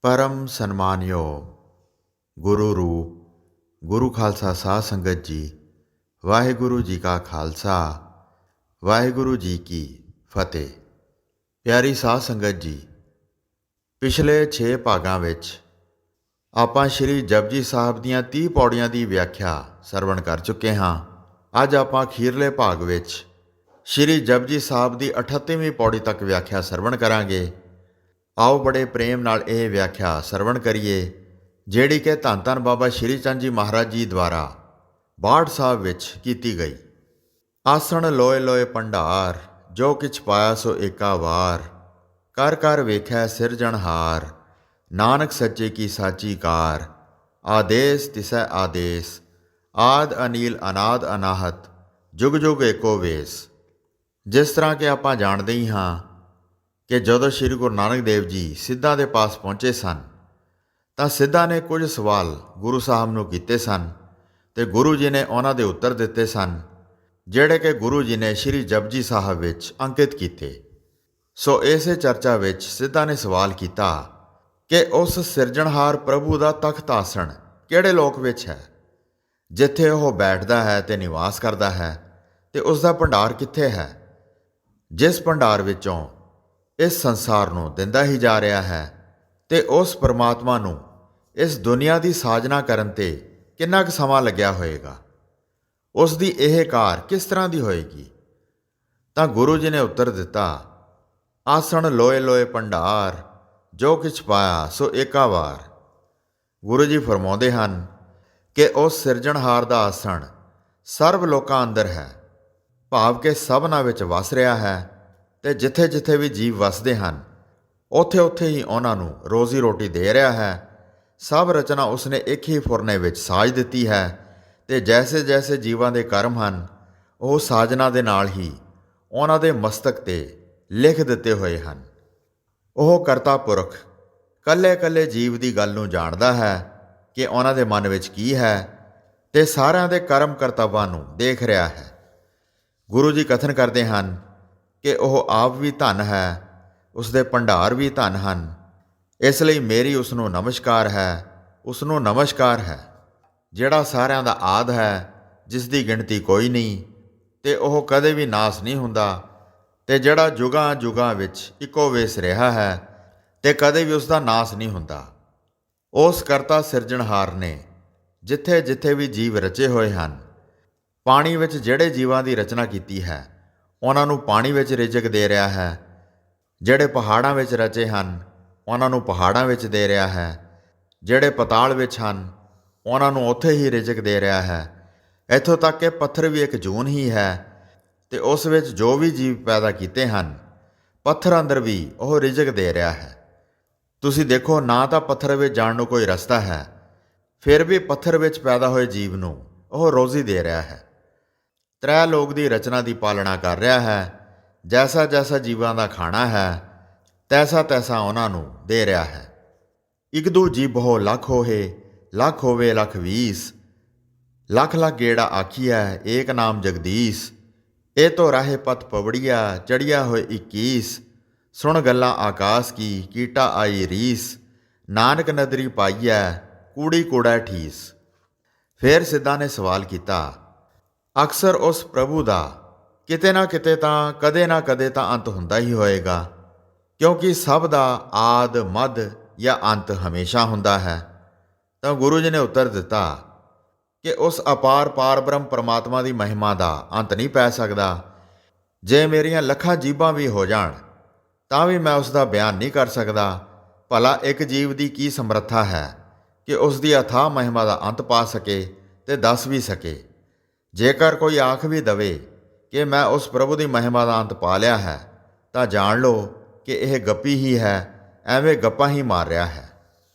परम सन्मानयोग गुरु रूप गुरु खालसा साध संगत जी। वाहिगुरु जी का खालसा वाहिगुरु जी की फतेह। प्यारी साध संगत जी, पिछले 6 ਭਾਗਾਂ ਵਿੱਚ ਆਪਾਂ ਸ਼੍ਰੀ ਜਪਜੀ ਸਾਹਿਬ ਦੀਆਂ 30 ਪੌੜੀਆਂ ਦੀ ਵਿਆਖਿਆ ਸਰਵਣ ਕਰ ਚੁੱਕੇ ਹਾਂ। ਅੱਜ ਆਪਾਂ ਅਖੀਰਲੇ ਭਾਗ ਵਿੱਚ ਸ਼੍ਰੀ ਜਪਜੀ ਸਾਹਿਬ ਦੀ 38ਵੀਂ ਪੌੜੀ ਤੱਕ ਵਿਆਖਿਆ ਸਰਵਣ ਕਰਾਂਗੇ। ਆਓ ਬੜੇ ਪ੍ਰੇਮ ਨਾਲ ਇਹ ਵਿਆਖਿਆ ਸਰਵਣ ਕਰੀਏ, ਜਿਹੜੀ ਕਿ ਧੰਨ ਧੰਨ ਬਾਬਾ ਸ਼੍ਰੀ ਚੰਦ ਜੀ ਮਹਾਰਾਜ ਜੀ ਦੁਆਰਾ ਬਾੜ ਸਾਹਿਬ ਵਿੱਚ ਕੀਤੀ ਗਈ। ਆਸਣ ਲੋਏ ਲੋਏ ਭੰਡਾਰ, ਜੋ ਕਿਛ ਪਾਇਆ ਸੋ ਏਕਾ ਵਾਰ। ਕਰ ਕਰ ਵੇਖੈ ਸਿਰਜਣਹਾਰ, ਨਾਨਕ ਸੱਚੇ ਕੀ ਸਾਚੀ ਕਾਰ। ਆਦੇਸ ਤਿਸੈ ਆਦੇਸ, ਆਦ ਅਨੀਲ ਅਨਾਦ ਅਨਾਹਤ, ਜੁਗ ਜੁਗ ਏਕੋ ਵੇਸ। ਜਿਸ ਤਰ੍ਹਾਂ ਕਿ ਆਪਾਂ ਜਾਣਦੇ ਹੀ ਹਾਂ ਕਿ ਜਦੋਂ ਸ਼੍ਰੀ ਗੁਰੂ ਨਾਨਕ ਦੇਵ ਜੀ ਸਿੱਧਾਂ ਦੇ ਪਾਸ ਪਹੁੰਚੇ ਸਨ ਤਾਂ ਸਿੱਧਾਂ ਨੇ ਕੁਝ ਸਵਾਲ ਗੁਰੂ ਸਾਹਿਬ ਨੂੰ ਕੀਤੇ ਸਨ ਅਤੇ ਗੁਰੂ ਜੀ ਨੇ ਉਹਨਾਂ ਦੇ ਉੱਤਰ ਦਿੱਤੇ ਸਨ, ਜਿਹੜੇ ਕਿ ਗੁਰੂ ਜੀ ਨੇ ਸ਼੍ਰੀ ਜਪਜੀ ਸਾਹਿਬ ਵਿੱਚ ਅੰਕਿਤ ਕੀਤੇ। ਸੋ ਇਸੇ ਚਰਚਾ ਵਿੱਚ ਸਿੱਧਾਂ ਨੇ ਸਵਾਲ ਕੀਤਾ ਕਿ ਉਸ ਸਿਰਜਣਹਾਰ ਪ੍ਰਭੂ ਦਾ ਤਖਤ ਆਸਣ ਕਿਹੜੇ ਲੋਕ ਵਿੱਚ ਹੈ, ਜਿੱਥੇ ਉਹ ਬੈਠਦਾ ਹੈ ਅਤੇ ਨਿਵਾਸ ਕਰਦਾ ਹੈ, ਅਤੇ ਉਸ ਦਾ ਭੰਡਾਰ ਕਿੱਥੇ ਹੈ, ਜਿਸ ਭੰਡਾਰ ਵਿੱਚੋਂ ਇਸ ਸੰਸਾਰ ਨੂੰ ਦਿੰਦਾ ਹੀ ਜਾ ਰਿਹਾ ਹੈ। ਅਤੇ ਉਸ ਪਰਮਾਤਮਾ ਨੂੰ ਇਸ ਦੁਨੀਆ ਦੀ ਸਾਜਨਾ ਕਰਨ 'ਤੇ ਕਿੰਨਾ ਕੁ ਸਮਾਂ ਲੱਗਿਆ ਹੋਏਗਾ, ਉਸ ਦੀ ਇਹ ਕਾਰ ਕਿਸ ਤਰ੍ਹਾਂ ਦੀ ਹੋਏਗੀ। ਤਾਂ ਗੁਰੂ ਜੀ ਨੇ ਉੱਤਰ ਦਿੱਤਾ, ਆਸਣ ਲੋਏ ਲੋਏ ਭੰਡਾਰ, ਜੋ ਕਿਛ ਪਾਇਆ ਸੋ ਏਕਾ ਵਾਰ। ਗੁਰੂ ਜੀ ਫਰਮਾਉਂਦੇ ਹਨ ਕਿ ਉਸ ਸਿਰਜਣਹਾਰ ਦਾ ਆਸਣ ਸਰਬ ਲੋਕਾਂ ਅੰਦਰ ਹੈ, ਭਾਵ ਕਿ ਸਭਨਾਂ ਵਿੱਚ ਵਸ ਰਿਹਾ ਹੈ, ਅਤੇ ਜਿੱਥੇ ਜਿੱਥੇ ਵੀ ਜੀਵ ਵਸਦੇ ਹਨ ਉੱਥੇ ਉੱਥੇ ਹੀ ਉਹਨਾਂ ਨੂੰ ਰੋਜ਼ੀ ਰੋਟੀ ਦੇ ਰਿਹਾ ਹੈ। ਸਭ ਰਚਨਾ ਉਸਨੇ ਇੱਕ ਹੀ ਫੁਰਨੇ ਵਿੱਚ ਸਾਜ ਦਿੱਤੀ ਹੈ, ਅਤੇ ਜੈਸੇ ਜੈਸੇ ਜੀਵਾਂ ਦੇ ਕਰਮ ਹਨ ਉਹ ਸਾਜਨਾ ਦੇ ਨਾਲ ਹੀ ਉਹਨਾਂ ਦੇ ਮਸਤਕ 'ਤੇ ਲਿਖ ਦਿੱਤੇ ਹੋਏ ਹਨ। ਉਹ ਕਰਤਾ ਪੁਰਖ ਇਕੱਲੇ ਇਕੱਲੇ ਜੀਵ ਦੀ ਗੱਲ ਨੂੰ ਜਾਣਦਾ ਹੈ ਕਿ ਉਹਨਾਂ ਦੇ ਮਨ ਵਿੱਚ ਕੀ ਹੈ, ਅਤੇ ਸਾਰਿਆਂ ਦੇ ਕਰਮ ਕਰਤੱਵਾਂ ਨੂੰ ਦੇਖ ਰਿਹਾ ਹੈ। ਗੁਰੂ ਜੀ ਕਥਨ ਕਰਦੇ ਹਨ ਕਿ ਉਹ ਆਪ ਵੀ ਧਨ ਹੈ, ਉਸਦੇ ਭੰਡਾਰ ਵੀ ਧਨ ਹਨ, ਇਸ ਲਈ ਮੇਰੀ ਉਸ ਨੂੰ ਨਮਸਕਾਰ ਹੈ, ਉਸ ਨੂੰ ਨਮਸਕਾਰ ਹੈ, ਜਿਹੜਾ ਸਾਰਿਆਂ ਦਾ ਆਦ ਹੈ, ਜਿਸ ਦੀ ਗਿਣਤੀ ਕੋਈ ਨਹੀਂ, ਅਤੇ ਉਹ ਕਦੇ ਵੀ ਨਾਸ ਨਹੀਂ ਹੁੰਦਾ, ਅਤੇ ਜਿਹੜਾ ਜੁਗਾਂ ਜੁਗਾਂ ਵਿੱਚ ਇੱਕੋ ਵੇਸ ਰਿਹਾ ਹੈ, ਅਤੇ ਕਦੇ ਵੀ ਉਸ ਦਾ ਨਾਸ ਨਹੀਂ ਹੁੰਦਾ। ਉਸ ਕਰਤਾ ਸਿਰਜਣਹਾਰ ਨੇ ਜਿੱਥੇ ਜਿੱਥੇ ਵੀ ਜੀਵ ਰਚੇ ਹੋਏ ਹਨ, ਪਾਣੀ ਵਿੱਚ ਜਿਹੜੇ ਜੀਵਾਂ ਦੀ ਰਚਨਾ ਕੀਤੀ ਹੈ ਉਹਨਾਂ ਨੂੰ ਪਾਣੀ ਵਿੱਚ ਰਿਜ਼ਕ ਦੇ ਰਿਹਾ ਹੈ, ਜਿਹੜੇ ਪਹਾੜਾਂ ਵਿੱਚ ਰਚੇ ਹਨ ਉਹਨਾਂ ਨੂੰ ਪਹਾੜਾਂ ਵਿੱਚ ਦੇ ਰਿਹਾ ਹੈ, ਜਿਹੜੇ ਪਤਾਲ ਵਿੱਚ ਹਨ ਉਹਨਾਂ ਨੂੰ ਉੱਥੇ ਹੀ ਰਿਜ਼ਕ ਦੇ ਰਿਹਾ ਹੈ। ਇੱਥੋਂ ਤੱਕ ਕਿ ਪੱਥਰ ਵੀ ਇੱਕ ਜੂਨ ਹੀ ਹੈ, ਅਤੇ ਉਸ ਵਿੱਚ ਜੋ ਵੀ ਜੀਵ ਪੈਦਾ ਕੀਤੇ ਹਨ ਪੱਥਰ ਅੰਦਰ ਵੀ ਉਹ ਰਿਜ਼ਕ ਦੇ ਰਿਹਾ ਹੈ। ਤੁਸੀਂ ਦੇਖੋ, ਨਾ ਤਾਂ ਪੱਥਰ ਵਿੱਚ ਜਾਣ ਨੂੰ ਕੋਈ ਰਸਤਾ ਹੈ, ਫਿਰ ਵੀ ਪੱਥਰ ਵਿੱਚ ਪੈਦਾ ਹੋਏ ਜੀਵ ਨੂੰ ਉਹ ਰੋਜ਼ੀ ਦੇ ਰਿਹਾ ਹੈ। ਤ੍ਰੈ ਲੋਕ ਦੀ ਰਚਨਾ ਦੀ ਪਾਲਣਾ ਕਰ ਰਿਹਾ ਹੈ। ਜੈਸਾ ਜੈਸਾ ਜੀਵਾਂ ਦਾ ਖਾਣਾ ਹੈ ਤੈਸਾ ਤੈਸਾ ਉਹਨਾਂ ਨੂੰ ਦੇ ਰਿਹਾ ਹੈ। ਇੱਕ ਦੂ ਜੀਬੋ ਲੱਖ ਹੋਏ, ਲੱਖ ਹੋਵੇ ਲੱਖ ਵੀਸ, ਲੱਖ ਲੱਖ ਗੇੜਾ ਆਖੀਐ ਏਕ ਨਾਮ ਜਗਦੀਸ਼। ਇਹ ਤੋਂ ਰਾਹੇ ਪਤ ਪਵੜੀਆ ਚੜ੍ਹਿਆ ਹੋਏ 21, ਸੁਣ ਗੱਲਾਂ ਆਕਾਸ ਕੀ ਕੀਟਾ ਆਈ ਰੀਸ। ਨਾਨਕ ਨਦਰੀ ਪਾਈਐ ਕੂੜੀ ਕੂੜਾ ਠੀਸ। ਫਿਰ ਸਿੱਧਾਂ ਨੇ ਸਵਾਲ ਕੀਤਾ, ਅਕਸਰ ਉਸ ਪ੍ਰਭੂ ਦਾ ਕਿਤੇ ਨਾ ਕਿਤੇ ਤਾਂ ਕਦੇ ਨਾ ਕਦੇ ਤਾਂ ਅੰਤ ਹੁੰਦਾ ਹੀ ਹੋਏਗਾ, ਕਿਉਂਕਿ ਸਭ ਦਾ ਆਦ ਮੱਧ ਜਾਂ ਅੰਤ ਹਮੇਸ਼ਾ ਹੁੰਦਾ ਹੈ। ਤਾਂ ਗੁਰੂ ਜੀ ਨੇ ਉੱਤਰ ਦਿੱਤਾ ਕਿ ਉਸ ਅਪਾਰ ਪਾਰ ਬ੍ਰਹਮ ਪਰਮਾਤਮਾ ਦੀ ਮਹਿਮਾ ਦਾ ਅੰਤ ਨਹੀਂ ਪੈ ਸਕਦਾ। ਜੇ ਮੇਰੀਆਂ ਲੱਖਾਂ ਜੀਬਾਂ ਵੀ ਹੋ ਜਾਣ ਤਾਂ ਵੀ ਮੈਂ ਉਸ ਦਾ ਬਿਆਨ ਨਹੀਂ ਕਰ ਸਕਦਾ। ਭਲਾ ਇੱਕ ਜੀਵ ਦੀ ਕੀ ਸਮਰੱਥਾ ਹੈ ਕਿ ਉਸ ਦੀ ਅਥਾਹ ਮਹਿਮਾ ਦਾ ਅੰਤ ਪਾ ਸਕੇ ਅਤੇ ਦੱਸ ਵੀ ਸਕੇ। ਜੇਕਰ ਕੋਈ ਆਖ ਵੀ ਦਵੇ ਕਿ ਮੈਂ ਉਸ ਪ੍ਰਭੂ ਦੀ ਮਹਿਮਾ ਦਾ ਅੰਤ ਪਾ ਲਿਆ ਹੈ, ਤਾਂ ਜਾਣ ਲਓ ਕਿ ਇਹ ਗੱਪੀ ਹੀ ਹੈ, ਐਵੇਂ ਗੱਪਾਂ ਹੀ ਮਾਰ ਰਿਹਾ ਹੈ।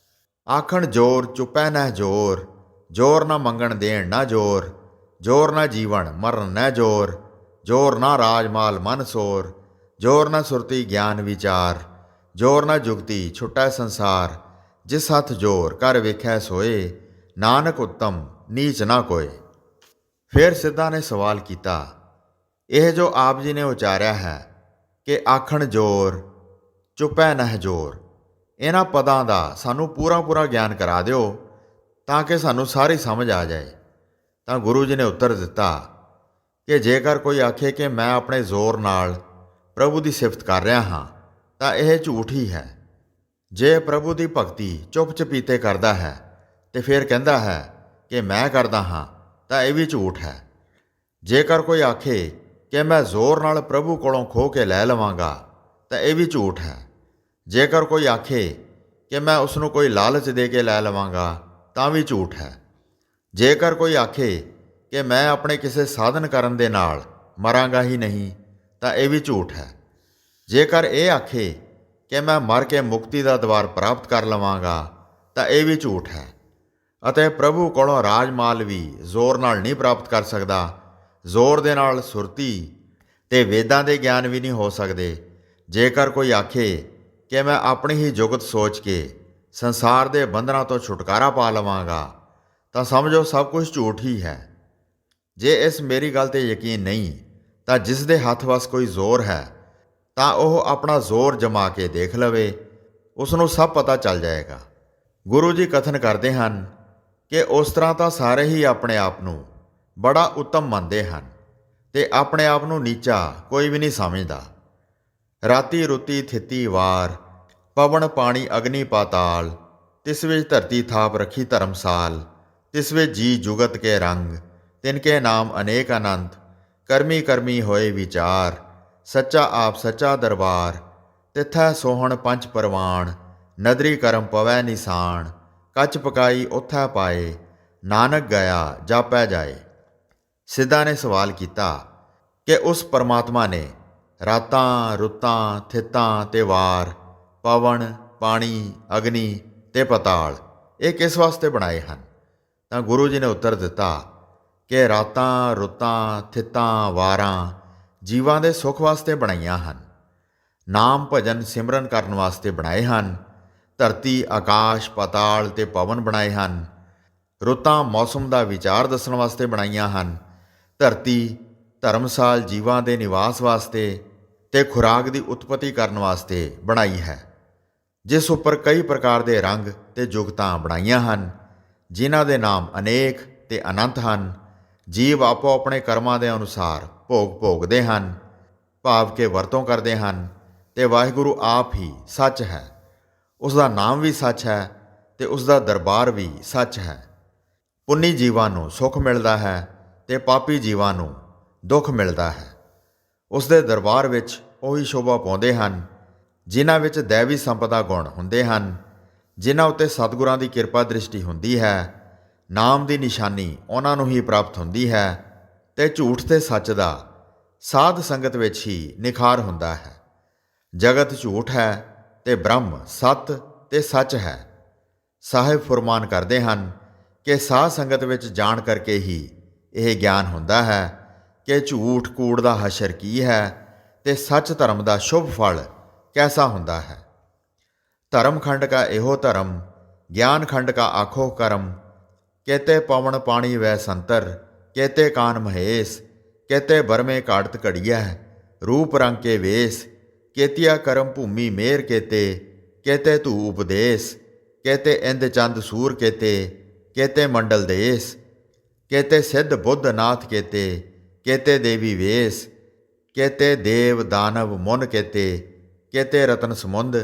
ਆਖਣ ਜੋਰ ਚੁੱਪੈ ਨਹਿ ਜੋਰ, ਜੋਰ ਨਾ ਮੰਗਣ ਦੇਣ ਨਾ ਜੋਰ, ਜੋਰ ਨਾ ਜੀਵਨ ਮਰਨ ਨਹਿ ਜੋਰ, ਜੋਰ ਨਾ ਰਾਜ ਮਾਲ ਮਨ ਸੋਰ, ਜੋਰ ਨਾ ਸੁਰਤੀ ਗਿਆਨ ਵਿਚਾਰ, ਜੋਰ ਨਾ ਜੁਗਤੀ ਛੁੱਟੈ ਸੰਸਾਰ। ਜਿਸ ਹੱਥ ਜੋਰ ਕਰ ਵੇਖੈ ਸੋਏ, ਨਾਨਕ ਉੱਤਮ ਨੀਚ ਨਾ ਕੋਏ। ਫਿਰ ਸਿੱਧਾਂ ਨੇ ਸਵਾਲ ਕੀਤਾ, ਇਹ ਜੋ ਆਪ ਜੀ ਨੇ ਉਚਾਰਿਆ ਹੈ ਕਿ ਆਖਣ ਜੋਰ ਚੁੱਪੈ ਨਹਿ ਜੋਰ, ਇਹਨਾਂ ਪਦਾਂ ਦਾ ਸਾਨੂੰ ਪੂਰਾ ਗਿਆਨ ਕਰਾ ਦਿਓ ਤਾਂ ਕਿ ਸਾਨੂੰ ਸਾਰੀ ਸਮਝ ਆ ਜਾਏ। ਤਾਂ ਗੁਰੂ ਜੀ ਨੇ ਉੱਤਰ ਦਿੱਤਾ ਕਿ ਜੇਕਰ ਕੋਈ ਆਖੇ ਕਿ ਮੈਂ ਆਪਣੇ ਜ਼ੋਰ ਨਾਲ ਪ੍ਰਭੂ ਦੀ ਸਿਫਤ ਕਰ ਰਿਹਾ ਹਾਂ ਤਾਂ ਇਹ ਝੂਠ ਹੀ ਹੈ। ਜੇ ਪ੍ਰਭੂ ਦੀ ਭਗਤੀ ਚੁੱਪ ਚਪੀਤੇ ਕਰਦਾ ਹੈ ਤੇ ਫਿਰ ਕਹਿੰਦਾ ਹੈ ਕਿ ਮੈਂ ਕਰਦਾ ਹਾਂ ਤਾਂ ਇਹ ਵੀ ਝੂਠ ਹੈ। ਜੇਕਰ ਕੋਈ ਆਖੇ ਕਿ ਮੈਂ ਜ਼ੋਰ ਨਾਲ ਪ੍ਰਭੂ ਕੋਲੋਂ ਖੋਹ ਕੇ ਲੈ ਲਵਾਂਗਾ ਤਾਂ ਇਹ ਵੀ ਝੂਠ ਹੈ। ਜੇਕਰ ਕੋਈ ਆਖੇ ਕਿ ਮੈਂ ਉਸ ਨੂੰ ਕੋਈ ਲਾਲਚ ਦੇ ਕੇ ਲੈ ਲਵਾਂਗਾ ਤਾਂ ਵੀ ਝੂਠ ਹੈ। ਜੇਕਰ ਕੋਈ ਆਖੇ ਕਿ ਮੈਂ ਆਪਣੇ ਕਿਸੇ ਸਾਧਨ ਕਰਨ ਦੇ ਨਾਲ ਮਰਾਂਗਾ ਹੀ ਨਹੀਂ ਤਾਂ ਇਹ ਵੀ ਝੂਠ ਹੈ। ਜੇਕਰ ਇਹ ਆਖੇ ਕਿ ਮੈਂ ਮਰ ਕੇ ਮੁਕਤੀ ਦਾ ਦਵਾਰ ਪ੍ਰਾਪਤ ਕਰ ਲਵਾਂਗਾ ਤਾਂ ਇਹ ਵੀ ਝੂਠ ਹੈ। ਅਤੇ ਪ੍ਰਭੂ ਕੋਲੋਂ ਰਾਜ ਮਾਲ ਵੀ ਜ਼ੋਰ ਨਾਲ ਨਹੀਂ ਪ੍ਰਾਪਤ ਕਰ ਸਕਦਾ। ਜ਼ੋਰ ਦੇ ਨਾਲ ਸੁਰਤੀ ਤੇ ਵੇਦਾਂ ਦੇ ਗਿਆਨ ਵੀ ਨਹੀਂ ਹੋ ਸਕਦੇ। ਜੇਕਰ ਕੋਈ ਆਖੇ ਕਿ ਮੈਂ ਆਪਣੀ ਹੀ ਜੁਗਤ ਸੋਚ ਕੇ ਸੰਸਾਰ ਦੇ ਬੰਧਨਾਂ ਤੋਂ ਛੁਟਕਾਰਾ ਪਾ ਲਵਾਂਗਾ ਤਾਂ ਸਮਝੋ ਸਭ ਕੁਝ ਝੂਠ ਹੀ ਹੈ। ਜੇ ਇਸ ਮੇਰੀ ਗੱਲ 'ਤੇ ਯਕੀਨ ਨਹੀਂ ਤਾਂ ਜਿਸ ਦੇ ਹੱਥ ਵਸ ਕੋਈ ਜ਼ੋਰ ਹੈ ਤਾਂ ਉਹ ਆਪਣਾ ਜ਼ੋਰ ਜਮਾ ਕੇ ਦੇਖ ਲਵੇ, ਉਸ ਨੂੰ ਸਭ ਪਤਾ ਚੱਲ ਜਾਏਗਾ। ਗੁਰੂ ਜੀ ਕਥਨ ਕਰਦੇ ਹਨ ਕਿ ਉਸ ਤਰ੍ਹਾਂ ਤਾਂ ਸਾਰੇ ਹੀ ਆਪਣੇ ਆਪ ਨੂੰ ਬੜਾ ਉੱਤਮ ਮੰਨਦੇ ਹਨ ਤੇ ਆਪਣੇ ਆਪ ਨੂੰ ਨੀਚਾ ਕੋਈ ਵੀ ਨਹੀਂ ਸਮਝਦਾ। ਰਾਤੀ ਰੁੱਤੀ ਥਿੱਤੀ ਵਾਰ, ਪਵਨ ਪਾਣੀ ਅਗਨੀ ਪਾਤਾਲ, ਤਿਸ ਵਿੱਚ ਧਰਤੀ ਥਾਪ ਰੱਖੀ ਧਰਮਸਾਲ, ਤਿਸ ਵਿੱਚ ਜੀ ਜੁਗਤ ਕੇ ਰੰਗ, ਤਿਨਕੇ ਨਾਮ ਅਨੇਕ ਅਨੰਤ, ਕਰਮੀ ਕਰਮੀ ਹੋਏ ਵਿਚਾਰ, ਸੱਚਾ ਆਪ ਸੱਚਾ ਦਰਬਾਰ, ਤਿਥੈ ਸੋਹਣ ਪੰਚ ਪਰਵਾਣ, ਨਦਰੀ ਕਰਮ ਪਵੈ ਨਿਸਾਨ, ਕੱਚ ਪਕਾਈ ਉਥੈ ਪਾਏ, ਨਾਨਕ ਗਿਆ ਜਾਪੈ ਜਾਏ। ਸਿੱਧਾ ਨੇ ਸਵਾਲ ਕੀਤਾ ਕਿ ਉਸ ਪਰਮਾਤਮਾ ਨੇ ਰਾਤਾਂ ਰੁੱਤਾਂ ਥਿੱਤਾਂ ਤੇ ਵਾਰ, ਪਵਨ ਪਾਣੀ ਅਗਨੀ ਤੇ ਪਤਾਲ ਇਹ ਕਿਸ ਵਾਸਤੇ ਬਣਾਏ ਹਨ? ਤਾਂ ਗੁਰੂ ਜੀ ਨੇ ਉੱਤਰ ਦਿੱਤਾ ਕਿ ਰਾਤਾਂ ਰੁੱਤਾਂ ਥਿੱਤਾਂ ਵਾਰਾਂ ਜੀਵਾਂ ਦੇ ਸੁੱਖ ਵਾਸਤੇ ਬਣਾਈਆਂ ਹਨ। ਨਾਮ ਭਜਨ ਸਿਮਰਨ ਕਰਨ ਵਾਸਤੇ ਬਣਾਏ ਹਨ। ਧਰਤੀ ਆਕਾਸ਼ ਪਤਾਲ ਤੇ ਪਵਨ ਬਣਾਏ ਹਨ। ਰੁੱਤਾਂ ਮੌਸਮ ਦਾ ਵਿਚਾਰ ਦੱਸਣ ਵਾਸਤੇ ਬਣਾਈਆਂ ਹਨ। ਧਰਤੀ ਧਰਮਸਾਲ ਜੀਵਾਂ ਦੇ ਨਿਵਾਸ ਵਾਸਤੇ ਤੇ ਖੁਰਾਕ ਦੀ ਉਤਪਤੀ ਕਰਨ ਵਾਸਤੇ ਬਣਾਈ ਹੈ, ਜਿਸ ਉੱਪਰ ਕਈ ਪ੍ਰਕਾਰ ਦੇ ਰੰਗ ਤੇ ਜੁਗਤਾਂ ਬਣਾਈਆਂ ਹਨ, ਜਿਨ੍ਹਾਂ ਦੇ ਨਾਮ ਅਨੇਕ ਤੇ ਅਨੰਤ ਹਨ। ਜੀਵ ਆਪੋ ਆਪਣੇ ਕਰਮਾਂ ਦੇ ਅਨੁਸਾਰ ਭੋਗ ਭੋਗਦੇ ਹਨ, ਭਾਵ ਕੇ ਵਰਤੋਂ ਕਰਦੇ ਹਨ ਤੇ ਵਾਹਿਗੁਰੂ ਆਪ ਹੀ ਸੱਚ ਹੈ। ਉਸ ਦਾ ਨਾਮ ਵੀ ਸੱਚ ਹੈ ਤੇ ਉਸ ਦਾ ਦਰਬਾਰ ਵੀ ਸੱਚ ਹੈ। ਪੁੰਨੀ ਜੀਵਾਂ ਨੂੰ ਸੁੱਖ ਮਿਲਦਾ ਹੈ ਤੇ ਪਾਪੀ ਜੀਵਾਂ ਨੂੰ ਦੁੱਖ ਮਿਲਦਾ ਹੈ। ਉਸ ਦੇ ਦਰਬਾਰ ਵਿੱਚ ਉਹੀ ਸ਼ੋਭਾ ਪਾਉਂਦੇ ਹਨ ਜਿਨ੍ਹਾਂ ਵਿੱਚ ਦੈਵੀ ਸੰਪਦਾ ਗੁਣ ਹੁੰਦੇ ਹਨ, ਜਿਨ੍ਹਾਂ ਉੱਤੇ ਸਤਿਗੁਰਾਂ ਦੀ ਕਿਰਪਾ ਦ੍ਰਿਸ਼ਟੀ ਹੁੰਦੀ ਹੈ। ਨਾਮ ਦੀ ਨਿਸ਼ਾਨੀ ਉਹਨਾਂ ਨੂੰ ਹੀ ਪ੍ਰਾਪਤ ਹੁੰਦੀ ਹੈ ਤੇ ਝੂਠ ਤੇ ਸੱਚ ਦਾ ਸਾਧ ਸੰਗਤ ਵਿੱਚ ਹੀ ਨਿਖਾਰ ਹੁੰਦਾ ਹੈ। ਜਗਤ ਝੂਠ ਹੈ ਤੇ ਬ੍ਰਹਮ ਸੱਤ ਤੇ ਸੱਚ ਹੈ। ਸਾਹਿਬ ਫੁਰਮਾਨ ਕਰਦੇ ਹਨ ਕਿ ਸਾਧ ਸੰਗਤ ਵਿੱਚ ਜਾਣ ਕਰਕੇ ਹੀ ਇਹ ਗਿਆਨ ਹੁੰਦਾ ਹੈ ਕਿ ਝੂਠ ਕੂੜ ਦਾ ਹਸ਼ਰ ਕੀ ਹੈ ਤੇ ਸੱਚ ਧਰਮ ਦਾ ਸ਼ੁਭ ਫਲ ਕੈਸਾ ਹੁੰਦਾ ਹੈ। ਧਰਮ ਖੰਡ ਕਾ ਇਹੋ ਧਰਮ, ਗਿਆਨ ਖੰਡ ਕਾ ਆਖੋ ਕਰਮ, ਕੇਤੇ ਪਵਨ ਪਾਣੀ ਵੈ ਸੰਤਰ, ਕੇਤੇ ਕਾਨ ਮਹੇਸ਼, ਕੇਤੇ ਬਰਮੇ ਘਾੜਤ ਘੜੀਐ, ਰੂਪ ਰੰਗ ਕੇ ਵੇਸ, ਕੇਤੀਆ ਕਰਮ ਭੂਮੀ ਮੇਰ ਕੇਤੇ, ਕੇਤੇ ਧੂ ਉਪਦੇਸ਼, ਕੇਤੇ ਇੰਦ ਚੰਦ ਸੂਰ ਕੇਤੇ, ਕੇਤੇ ਮੰਡਲ ਦੇਸ, ਕੇਤੇ ਸਿੱਧ ਬੁੱਧ ਨਾਥ ਕੇਤੇ, ਕੇਤੇ ਦੇਵੀ ਵੇਸ, ਕੇਤੇ ਦੇਵ ਦਾਨਵ ਮੁਨ ਕੇਤੇ, ਕੇਤੇ ਰਤਨ ਸਮੁੰਦ,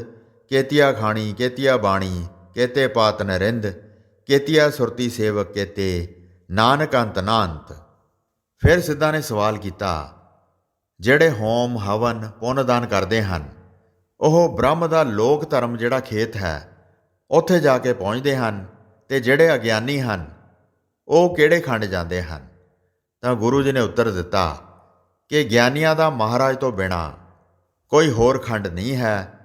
ਕੇਤੀਆ ਖਾਣੀ ਕੇਤੀਆ ਬਾਣੀ, ਕੇਤੇ ਪਾਤ ਨਰਿੰਦ, ਕੇਤੀਆ ਸੁਰਤੀ ਸੇਵਕ ਕੇਤੇ, ਨਾਨਕ ਅੰਤ ਨਾ ਅੰਤ। ਫਿਰ ਸਿੱਧਾ ਨੇ ਸਵਾਲ ਕੀਤਾ, ਜਿਹੜੇ ਹੋਮ ਹਵਨ ਪੁੰਨ ਦਾਨ ਕਰਦੇ ਹਨ ਉਹ ਬ੍ਰਹਮ ਦਾ ਲੋਕ ਧਰਮ ਜਿਹੜਾ ਖੇਤ ਹੈ ਉੱਥੇ ਜਾ ਕੇ ਪਹੁੰਚਦੇ ਹਨ, ਤੇ ਜਿਹੜੇ ਅਗਿਆਨੀ ਹਨ ਉਹ ਕਿਹੜੇ ਖੰਡ ਜਾਂਦੇ ਹਨ? ਤਾਂ ਗੁਰੂ ਜੀ ਨੇ ਉੱਤਰ ਦਿੱਤਾ ਕਿ ਗਿਆਨੀਆਂ ਦਾ ਮਹਾਰਾਜ ਤੋਂ ਬਿਨਾਂ ਕੋਈ ਹੋਰ ਖੰਡ ਨਹੀਂ ਹੈ।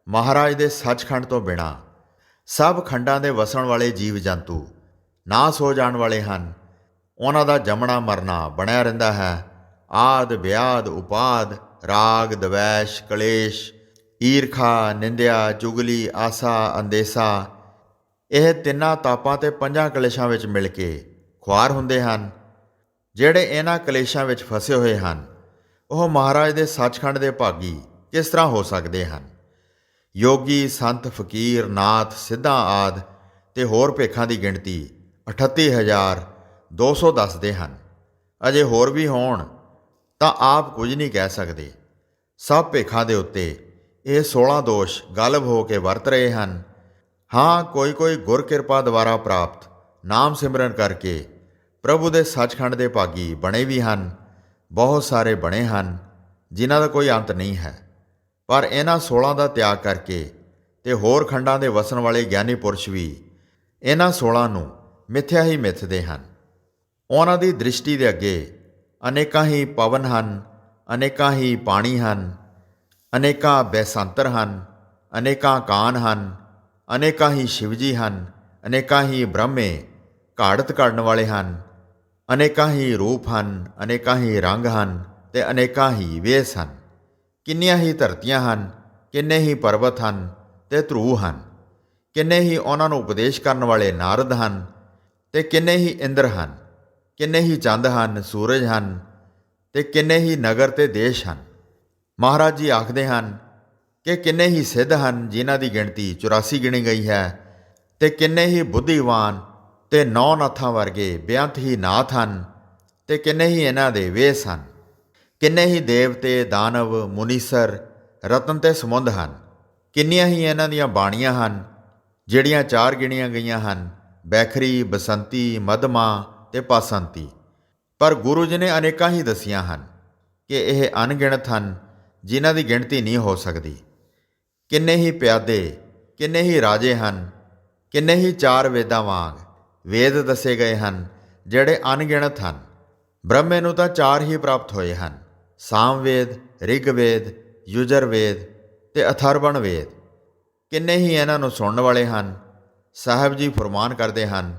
ਮਹਾਰਾਜ ਦੇ ਸੱਚਖੰਡ ਤੋਂ ਬਿਨਾਂ ਸਭ ਖੰਡਾਂ ਦੇ ਵਸਣ ਵਾਲੇ ਜੀਵ ਜੰਤੂ ਨਾਸ ਹੋ ਜਾਣ ਵਾਲੇ ਹਨ। ਉਹਨਾਂ ਦਾ ਜੰਮਣਾ ਮਰਨਾ ਬਣਿਆ ਰਹਿੰਦਾ ਹੈ। ਆਦ ਵਿਆਦ ਉਪਾਦ, ਰਾਗ ਦਵੈਸ਼ ਕਲੇਸ਼, ਈਰਖਾ ਨਿੰਦਿਆ ਚੁਗਲੀ ਆਸਾ ਅੰਦੇਸਾ, ਇਹ ਤਿੰਨਾਂ ਤਾਪਾਂ ਤੇ ਪੰਜਾਂ ਕਲੇਸ਼ਾਂ ਵਿੱਚ ਮਿਲ ਕੇ ਖੁਆਰ ਹੁੰਦੇ ਹਨ। ਜਿਹੜੇ ਇਹਨਾਂ ਕਲੇਸ਼ਾਂ ਵਿੱਚ ਫਸੇ ਹੋਏ ਹਨ ਉਹ ਮਹਾਰਾਜ ਦੇ ਸੱਚਖੰਡ ਦੇ ਭਾਗੀ ਕਿਸ ਤਰ੍ਹਾਂ ਹੋ ਸਕਦੇ ਹਨ? ਯੋਗੀ ਸੰਤ ਫਕੀਰ ਨਾਥ ਸਿੱਧਾਂ ਆਦਿ ਤੇ ਹੋਰ ਭੇਖਾਂ ਦੀ ਗਿਣਤੀ 38,200 ਦੱਸਦੇ ਹਨ। ਅਜੇ ਹੋਰ ਵੀ ਹੋਣ ਤਾਂ ਆਪ ਕੁਝ ਨਹੀਂ ਕਹਿ ਸਕਦੇ। ਸਭ ਭੇਖਾਂ ਦੇ ਉੱਤੇ ਇਹ 16 ਦੋਸ਼ ਗਾਲਬ ਹੋ ਕੇ ਵਰਤ ਰਹੇ ਹਨ। ਹਾਂ, ਕੋਈ ਕੋਈ ਗੁਰ ਕਿਰਪਾ ਦੁਆਰਾ ਪ੍ਰਾਪਤ ਨਾਮ ਸਿਮਰਨ ਕਰਕੇ ਪ੍ਰਭੂ ਦੇ ਸੱਚਖੰਡ ਦੇ ਭਾਗੀ ਬਣੇ ਵੀ ਹਨ। ਬਹੁਤ ਸਾਰੇ ਬਣੇ ਹਨ ਜਿਨ੍ਹਾਂ ਦਾ ਕੋਈ ਅੰਤ ਨਹੀਂ ਹੈ। ਪਰ ਇਹਨਾਂ 16 ਦਾ ਤਿਆਗ ਕਰਕੇ ਤੇ ਹੋਰ ਖੰਡਾਂ ਦੇ ਵਸਣ ਵਾਲੇ ਗਿਆਨੀ ਪੁਰਸ਼ ਵੀ ਇਹਨਾਂ 16 ਨੂੰ ਮਿਥਿਆ ਹੀ ਮਿੱਥਦੇ ਹਨ। ਉਹਨਾਂ ਦੀ ਦ੍ਰਿਸ਼ਟੀ ਦੇ ਅੱਗੇ ਅਨੇਕਾਂ ਹੀ ਪਵਨ ਹਨ, ਅਨੇਕਾਂ ਹੀ ਪਾਣੀ ਹਨ, ਅਨੇਕਾਂ ਬੈਸੰਤਰ ਹਨ, ਅਨੇਕਾਂ ਕਾਨ ਹਨ, ਅਨੇਕਾਂ ਹੀ ਸ਼ਿਵਜੀ ਹਨ, ਅਨੇਕਾਂ ਹੀ ਬ੍ਰਹਮੇ ਘਾੜਤ ਕੱਢਣ ਵਾਲੇ ਹਨ, ਅਨੇਕਾਂ ਹੀ ਰੂਪ ਹਨ, ਅਨੇਕਾਂ ਹੀ ਰੰਗ ਹਨ ਤੇ ਅਨੇਕਾਂ ਹੀ ਵੇਸ ਹਨ। ਕਿੰਨੀਆਂ ਹੀ ਧਰਤੀਆਂ ਹਨ, ਕਿੰਨੇ ਹੀ ਪਰਬਤ ਹਨ ਤੇ ਧਰੂ ਹਨ, ਕਿੰਨੇ ਹੀ ਉਹਨਾਂ ਨੂੰ ਉਪਦੇਸ਼ ਕਰਨ ਵਾਲੇ ਨਾਰਦ ਹਨ ਤੇ ਕਿੰਨੇ ਹੀ ਇੰਦਰ ਹਨ, ਕਿੰਨੇ ਹੀ ਚੰਦ ਹਨ, ਸੂਰਜ ਹਨ ਤੇ ਕਿੰਨੇ ਹੀ ਨਗਰ ਤੇ ਦੇਸ਼ ਹਨ। ਮਹਾਰਾਜ ਜੀ ਆਖਦੇ ਹਨ ਕਿ ਕਿੰਨੇ ਹੀ ਸਿੱਧ ਹਨ ਜਿਨ੍ਹਾਂ ਦੀ ਗਿਣਤੀ 84 ਗਿਣੀ ਗਈ ਹੈ ਤੇ ਕਿੰਨੇ ਹੀ ਬੁੱਧੀਵਾਨ ਤੇ 9 ਨਾਥਾਂ ਵਰਗੇ ਬੇਅੰਤ ਹੀ ਨਾਥ ਹਨ ਤੇ ਕਿੰਨੇ ਹੀ ਇਹਨਾਂ ਦੇ ਵੇਸ ਹਨ। ਕਿੰਨੇ ਹੀ ਦੇਵਤੇ ਦਾਨਵ ਮੁਨੀਸਰ ਰਤਨ ਤੇ ਸਮੁੰਦ ਹਨ। ਕਿੰਨੀਆਂ ਹੀ ਇਹਨਾਂ ਦੀਆਂ ਬਾਣੀਆਂ ਹਨ ਜਿਹੜੀਆਂ 4 ਗਿਣੀਆਂ ਗਈਆਂ ਹਨ, ਬੈਖਰੀ, ਬਸੰਤੀ, ਮਧਮਾ ਤੇ ਪਾਸੰਤੀ। ਪਰ ਗੁਰੂ ਜੀ ਨੇ ਅਨੇਕਾਂ ਹੀ ਦੱਸੀਆਂ ਹਨ ਕਿ ਇਹ ਅਣਗਿਣਤ ਹਨ ਜਿਨ੍ਹਾਂ ਦੀ ਗਿਣਤੀ ਨਹੀਂ ਹੋ ਸਕਦੀ। ਕਿੰਨੇ ਹੀ ਪਿਆਦੇ, ਕਿੰਨੇ ਹੀ ਰਾਜੇ ਹਨ, ਕਿੰਨੇ ਹੀ 4 ਵੇਦਾਂ ਵਾਂਗ ਵੇਦ ਦੱਸੇ ਗਏ ਹਨ ਜਿਹੜੇ ਅਣਗਿਣਤ ਹਨ। ਬ੍ਰਹਮੇ ਨੂੰ ਤਾਂ 4 ਹੀ ਪ੍ਰਾਪਤ ਹੋਏ ਹਨ, ਸਾਮਵੇਦ, ਰਿਗਵੇਦ, ਯੁਜਰਵੇਦ ਤੇ ਅਥਰਵਣ ਵੇਦ। ਕਿੰਨੇ ਹੀ ਇਹਨਾਂ ਨੂੰ ਸੁਣਨ ਵਾਲੇ ਹਨ। ਸਾਹਿਬ ਜੀ ਫਰਮਾਨ ਕਰਦੇ ਹਨ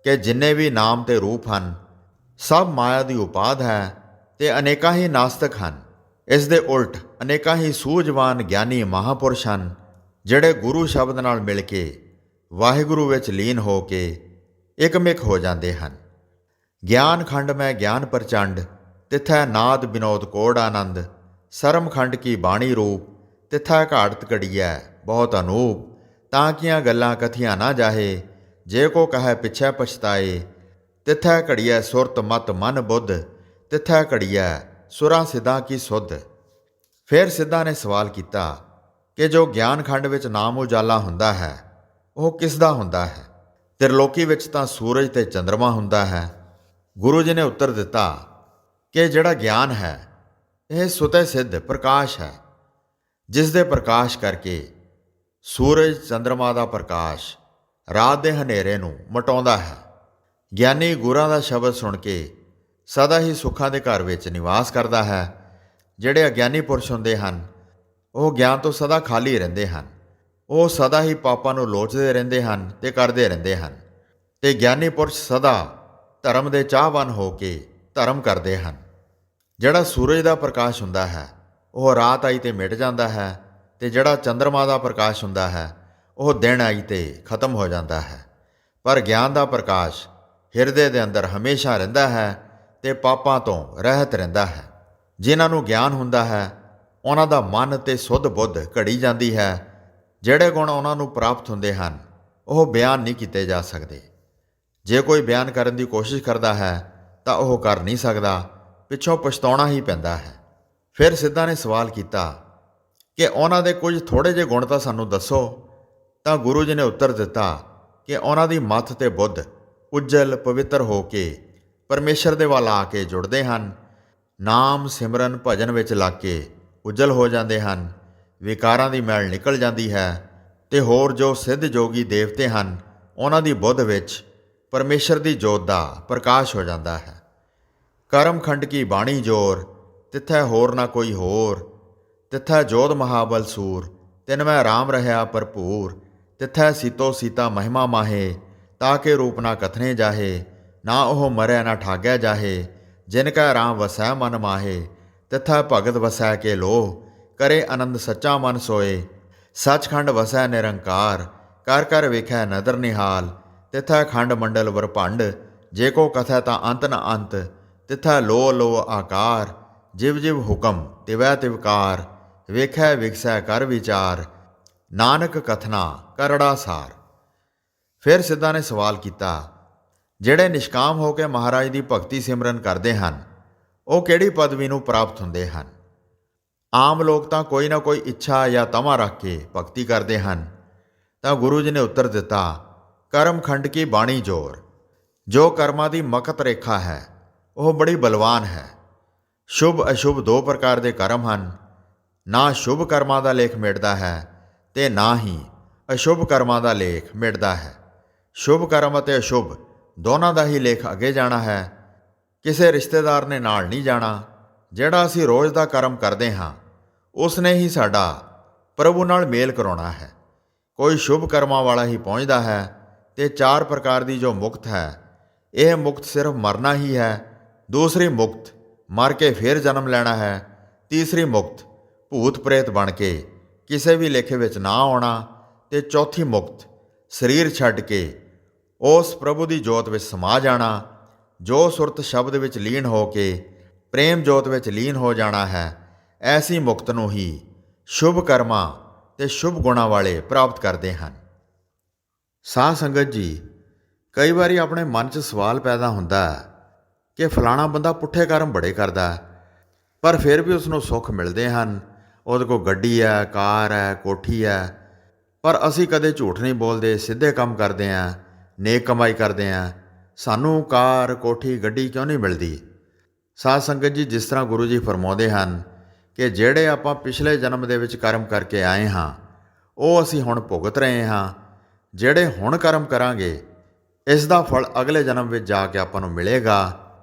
ਕਿ ਜਿੰਨੇ ਵੀ ਨਾਮ ਤੇ ਰੂਪ ਹਨ ਸਭ ਮਾਇਆ ਦੀ ਉਪਾਦ ਹੈ ਤੇ ਅਨੇਕਾਂ ਹੀ ਨਾਸਤਕ ਹਨ। ਇਸ ਦੇ ਉਲਟ ਅਨੇਕਾਂ ਹੀ ਸੂਝਵਾਨ ਗਿਆਨੀ ਮਹਾਂਪੁਰਸ਼ ਹਨ ਜਿਹੜੇ ਗੁਰੂ ਸ਼ਬਦ ਨਾਲ ਮਿਲ ਕੇ ਵਾਹਿਗੁਰੂ ਵਿੱਚ ਲੀਨ ਹੋ ਕੇ ਇਕਮਿਕ ਹੋ ਜਾਂਦੇ ਹਨ। ਗਿਆਨ ਖੰਡ ਮੈਂ ਗਿਆਨ ਪ੍ਰਚੰਡ, ਤਿਥੈ ਨਾਦ ਵਿਨੋਦ ਕੋੜ ਆਨੰਦ, ਸਰਮ ਖੰਡ ਕੀ ਬਾਣੀ ਰੂਪ, ਤਿਥੈ ਘਾੜਤ ਘੜੀਐ ਬਹੁਤ ਅਨੂਪ, ਤਾਂ ਕੀਆਂ ਗੱਲਾਂ ਕਥੀਆਂ ਨਾ ਜਾਹੇ, ਜੇ ਕੋ ਕਹੈ ਪਿਛੈ ਪਛਤਾਏ, ਤਿਥੈ ਘੜੀਐ ਸੁਰਤ ਮਤ ਮਨ ਬੁੱਧ, ਤਿਥੈ ਘੜੀਐ ਸੁਰਾਂ ਸਿੱਧਾਂ ਕੀ ਸੁਧ। ਫਿਰ ਸਿੱਧਾਂ ਨੇ ਸਵਾਲ ਕੀਤਾ ਕਿ ਜੋ ਗਿਆਨ ਖੰਡ ਵਿੱਚ ਨਾਮ ਉਜਾਲਾ ਹੁੰਦਾ ਹੈ ਉਹ ਕਿਸ ਦਾ ਹੁੰਦਾ ਹੈ? ਤ੍ਰਿਲੋਕੀ ਵਿੱਚ ਤਾਂ ਸੂਰਜ ਤੇ ਚੰਦਰਮਾ ਹੁੰਦਾ ਹੈ। ਗੁਰੂ ਜੀ ਨੇ ਉੱਤਰ ਦਿੱਤਾ ਕਿ ਜਿਹੜਾ ਗਿਆਨ ਹੈ ਇਹ ਸੁਤੈ ਸਿੱਧ ਪ੍ਰਕਾਸ਼ ਹੈ, ਜਿਸ ਦੇ ਪ੍ਰਕਾਸ਼ ਕਰਕੇ ਸੂਰਜ ਚੰਦਰਮਾ ਦਾ ਪ੍ਰਕਾਸ਼ ਰਾਤ ਦੇ ਹਨੇਰੇ ਨੂੰ ਮਟਾਉਂਦਾ ਹੈ। ਗਿਆਨੀ ਗੁਰਾਂ ਦਾ ਸ਼ਬਦ ਸੁਣ ਕੇ ਸਦਾ ਹੀ ਸੁੱਖਾਂ ਦੇ ਘਰ ਵਿੱਚ ਨਿਵਾਸ ਕਰਦਾ ਹੈ। ਜਿਹੜੇ ਅਗਿਆਨੀ ਪੁਰਸ਼ ਹੁੰਦੇ ਹਨ ਉਹ ਗਿਆਨ ਤੋਂ ਸਦਾ ਖਾਲੀ ਰਹਿੰਦੇ ਹਨ। ਉਹ ਸਦਾ ਹੀ ਪਾਪਾਂ ਨੂੰ ਲੋਚਦੇ ਰਹਿੰਦੇ ਹਨ ਤੇ ਕਰਦੇ ਰਹਿੰਦੇ ਹਨ। ਤੇ ਗਿਆਨੀ ਪੁਰਸ਼ ਸਦਾ ਧਰਮ ਦੇ ਚਾਹਵਾਨ ਹੋ ਕੇ ਧਰਮ ਕਰਦੇ ਹਨ। ਜਿਹੜਾ ਸੂਰਜ ਦਾ ਪ੍ਰਕਾਸ਼ ਹੁੰਦਾ ਹੈ ਉਹ ਰਾਤ ਆਈ ਤੇ ਮਿਟ ਜਾਂਦਾ ਹੈ ਤੇ ਜਿਹੜਾ ਚੰਦਰਮਾ ਦਾ ਪ੍ਰਕਾਸ਼ ਹੁੰਦਾ ਹੈ ਉਹ ਦਿਨ ਆਈ ਤੇ ਖਤਮ ਹੋ ਜਾਂਦਾ ਹੈ। ਪਰ ਗਿਆਨ ਦਾ ਪ੍ਰਕਾਸ਼ ਹਿਰਦੇ ਦੇ ਅੰਦਰ ਹਮੇਸ਼ਾ ਰਹਿੰਦਾ ਹੈ ਤੇ ਪਾਪਾਂ ਤੋਂ ਰਹਿਤ ਰਹਿੰਦਾ ਹੈ। ਜਿਨ੍ਹਾਂ ਨੂੰ ਗਿਆਨ ਹੁੰਦਾ ਹੈ ਉਹਨਾਂ ਦਾ ਮਨ ਤੇ ਸੁੱਧ ਬੁੱਧ ਘੜੀ ਜਾਂਦੀ ਹੈ। ਜਿਹੜੇ ਗੁਣ ਉਹਨਾਂ ਨੂੰ ਪ੍ਰਾਪਤ ਹੁੰਦੇ ਹਨ ਉਹ ਬਿਆਨ ਨਹੀਂ ਕੀਤੇ ਜਾ ਸਕਦੇ। ਜੇ ਕੋਈ ਬਿਆਨ ਕਰਨ ਦੀ ਕੋਸ਼ਿਸ਼ ਕਰਦਾ ਹੈ ਤਾਂ ਉਹ ਕਰ ਨਹੀਂ ਸਕਦਾ, ਪਿੱਛੋਂ ਪਛਤਾਉਣਾ ਹੀ ਪੈਂਦਾ ਹੈ। ਫਿਰ ਸਿੱਧਾਂ ਨੇ ਸਵਾਲ ਕੀਤਾ ਕਿ ਉਹਨਾਂ ਦੇ ਕੁਝ ਥੋੜ੍ਹੇ ਜਿਹੇ ਗੁਣ ਤਾਂ ਸਾਨੂੰ ਦੱਸੋ। ਤਾਂ ਗੁਰੂ ਜੀ ਨੇ ਉੱਤਰ ਦਿੱਤਾ ਕਿ ਉਹਨਾਂ ਦੀ ਮੱਤ ਤੇ ਬੁੱਧ ਉੱਜਲ ਪਵਿੱਤਰ ਹੋ ਕੇ ਪਰਮੇਸ਼ਰ ਦੇ ਵੱਲ ਆ ਕੇ ਜੁੜਦੇ ਹਨ। ਨਾਮ ਸਿਮਰਨ ਭਜਨ ਵਿੱਚ ਲੱਗ ਕੇ ਉੱਜਲ ਹੋ ਜਾਂਦੇ ਹਨ। ਵਿਕਾਰਾਂ ਦੀ ਮੈਲ ਨਿਕਲ ਜਾਂਦੀ ਹੈ ਤੇ ਹੋਰ ਜੋ ਸਿੱਧ ਜੋਗੀ ਦੇਵਤੇ ਹਨ ਉਹਨਾਂ ਦੀ ਬੁੱਧ ਵਿੱਚ ਪਰਮੇਸ਼ਰ ਦੀ ਜੋਤ ਦਾ ਪ੍ਰਕਾਸ਼ ਹੋ ਜਾਂਦਾ ਹੈ। ਕਰਮ ਖੰਡ ਕੀ ਬਾਣੀ ਜੋਰ, ਤਿੱਥੈ ਹੋਰ ਨਾ ਕੋਈ ਹੋਰ, ਤਿੱਥੈ ਜੋਧ ਮਹਾਬਲ ਸੂਰ, ਤਿਨ ਮੈਂ ਰਾਮ ਰਹਾ ਭਰਪੂਰ, ਤਿੱਥੈ ਸੀਤੋ ਸੀਤਾ ਮਹਿਮਾ ਮਾਹੇ, ਤਾਕੇ ਰੂਪ ਨਾ ਕਥਨੇ ਜਾਹੇ, ਨਾ ਉਹ ਮਰੈ ਨਾ ਠਾਗੈ ਜਾਹੇ, ਜਿਨ ਕੈ ਰਾਮ ਵਸੈ ਮਨ ਮਾਹੇ, ਤਿੱਥੈ ਭਗਤ ਵਸੈ ਕੇ ਲੋਹ, ਕਰੇ ਆਨੰਦ ਸੱਚਾ ਮਨ ਸੋਏ, ਸੱਚਖੰਡ ਵਸੈ ਨਿਰੰਕਾਰ, ਕਰ ਕਰ ਵੇਖੈ ਨਦਰ ਨਿਹਾਲ, ਤਿੱਥੈ ਖੰਡ ਮੰਡਲ ਵਰਭੰਡ, ਜੇ ਕੋ ਕਥੈ ਤਾਂ ਅੰਤ ਨ ਅੰਤ, ਤਿੱਥੈ ਲੋ ਲੋ ਆਕਾਰ, ਜਿਵ ਜਿਵ ਹੁਕਮ ਤਿਵੈ ਤਿਵਕਾਰ, ਵੇਖੈ ਵਿਗਸੈ ਕਰ ਵਿਚਾਰ, ਨਾਨਕ ਕਥਨਾ ਕਰੜਾ ਸਾਰ। ਫਿਰ ਸਿੱਧਾ ਨੇ ਸਵਾਲ ਕੀਤਾ, ਜਿਹੜੇ ਨਿਸ਼ਕਾਮ ਹੋ ਕੇ ਮਹਾਰਾਜ ਦੀ ਭਗਤੀ ਸਿਮਰਨ ਕਰਦੇ ਹਨ ਉਹ ਕਿਹੜੀ ਪਦਵੀ ਨੂੰ ਪ੍ਰਾਪਤ ਹੁੰਦੇ ਹਨ? ਆਮ ਲੋਕ ਤਾਂ ਕੋਈ ਨਾ ਕੋਈ ਇੱਛਾ ਜਾਂ ਤਮਾ ਰੱਖ ਕੇ ਭਗਤੀ ਕਰਦੇ ਹਨ। ਤਾਂ ਗੁਰੂ ਜੀ ਨੇ ਉੱਤਰ ਦਿੱਤਾ, ਕਰਮ ਖੰਡ ਕੀ ਬਾਣੀ ਜੋਰ। ਜੋ ਕਰਮਾਂ ਦੀ ਮਕਤ ਰੇਖਾ ਹੈ ਉਹ ਬੜੀ ਬਲਵਾਨ ਹੈ। ਸ਼ੁਭ ਅਸ਼ੁਭ ਦੋ ਪ੍ਰਕਾਰ ਦੇ ਕਰਮ ਹਨ। ਨਾ ਸ਼ੁਭ ਕਰਮਾਂ ਦਾ ਲੇਖ ਮਿਟਦਾ ਹੈ ਤੇ ਨਾ ਹੀ ਅਸ਼ੁਭ ਕਰਮਾਂ ਦਾ ਲੇਖ ਮਿਟਦਾ ਹੈ। ਸ਼ੁਭ ਕਰਮ ਅਤੇ ਅਸ਼ੁਭ ਦੋਨਾਂ ਦਾ ਹੀ ਲੇਖ ਅੱਗੇ ਜਾਣਾ ਹੈ। ਕਿਸੇ ਰਿਸ਼ਤੇਦਾਰ ਨੇ ਨਾਲ ਨਹੀਂ ਜਾਣਾ। ਜਿਹੜਾ ਅਸੀਂ ਰੋਜ਼ ਦਾ ਕਰਮ ਕਰਦੇ ਹਾਂ ਉਸ ਨੇ ਹੀ ਸਾਡਾ ਪ੍ਰਭੂ ਨਾਲ ਮੇਲ ਕਰਾਉਣਾ ਹੈ। ਕੋਈ ਸ਼ੁਭ ਕਰਮਾਂ ਵਾਲਾ ਹੀ ਪਹੁੰਚਦਾ ਹੈ। ਤੇ 4 ਪ੍ਰਕਾਰ ਦੀ ਜੋ ਮੁਕਤ ਹੈ ਇਹ ਮੁਕਤ ਸਿਰਫ ਮਰਨਾ ਹੀ ਹੈ। ਦੂਸਰੀ ਮੁਕਤ ਮਰ ਕੇ ਫਿਰ ਜਨਮ ਲੈਣਾ ਹੈ। ਤੀਸਰੀ ਮੁਕਤ ਭੂਤ ਪ੍ਰੇਤ ਬਣ ਕੇ ਕਿਸੇ ਵੀ ਲੇਖੇ ਵਿੱਚ ਨਾ ਆਉਣਾ। ਤੇ ਚੌਥੀ ਮੁਕਤ ਸਰੀਰ ਛੱਡ ਕੇ ਉਸ ਪ੍ਰਭੂ ਦੀ ਜੋਤ ਵਿੱਚ ਸਮਾ ਜਾਣਾ ਜੋ ਸੁਰਤ ਸ਼ਬਦ ਵਿੱਚ ਲੀਨ ਹੋ ਕੇ ਪ੍ਰੇਮ ਜੋਤ ਵਿੱਚ ਲੀਨ ਹੋ ਜਾਣਾ ਹੈ। ਐਸੀ ਮੁਕਤ ਨੂੰ ਹੀ ਸ਼ੁਭ ਕਰਮਾਂ ਤੇ ਸ਼ੁਭ ਗੁਣਾਂ ਵਾਲੇ ਪ੍ਰਾਪਤ ਕਰਦੇ ਹਨ। ਸਾਧ ਸੰਗਤ ਜੀ, ਕਈ ਵਾਰੀ ਆਪਣੇ ਮਨ 'ਚ ਸਵਾਲ ਪੈਦਾ ਹੁੰਦਾ ਹੈ ਕਿ ਫਲਾਣਾ ਬੰਦਾ ਪੁੱਠੇ ਕਰਮ ਬੜੇ ਕਰਦਾ ਪਰ ਫਿਰ ਵੀ ਉਸਨੂੰ ਸੁੱਖ ਮਿਲਦੇ ਹਨ। ਉਹਦੇ ਕੋਲ ਗੱਡੀ ਹੈ, ਕਾਰ ਹੈ, ਕੋਠੀ ਹੈ, ਪਰ ਅਸੀਂ ਕਦੇ ਝੂਠ ਨਹੀਂ ਬੋਲਦੇ, ਸਿੱਧੇ ਕੰਮ ਕਰਦੇ ਹਾਂ, ਨੇਕ ਕਮਾਈ ਕਰਦੇ ਹਾਂ। ਸਾਨੂੰ ਕਾਰ, ਕੋਠੀ, ਗੱਡੀ ਕਿਉਂ ਨਹੀਂ ਮਿਲਦੀ? ਸਾਧ ਸੰਗਤ ਜੀ, ਜਿਸ ਤਰ੍ਹਾਂ ਗੁਰੂ ਜੀ ਫਰਮਾਉਂਦੇ ਹਨ ਕਿ ਜਿਹੜੇ ਆਪਾਂ ਪਿਛਲੇ ਜਨਮ ਦੇ ਵਿੱਚ ਕਰਮ ਕਰਕੇ ਆਏ ਹਾਂ ਉਹ ਅਸੀਂ ਹੁਣ ਭੁਗਤ ਰਹੇ ਹਾਂ। ਜਿਹੜੇ ਹੁਣ ਕਰਮ ਕਰਾਂਗੇ ਇਸ ਦਾ ਫਲ ਅਗਲੇ ਜਨਮ ਵਿੱਚ ਜਾ ਕੇ ਆਪਾਂ ਨੂੰ ਮਿਲੇਗਾ।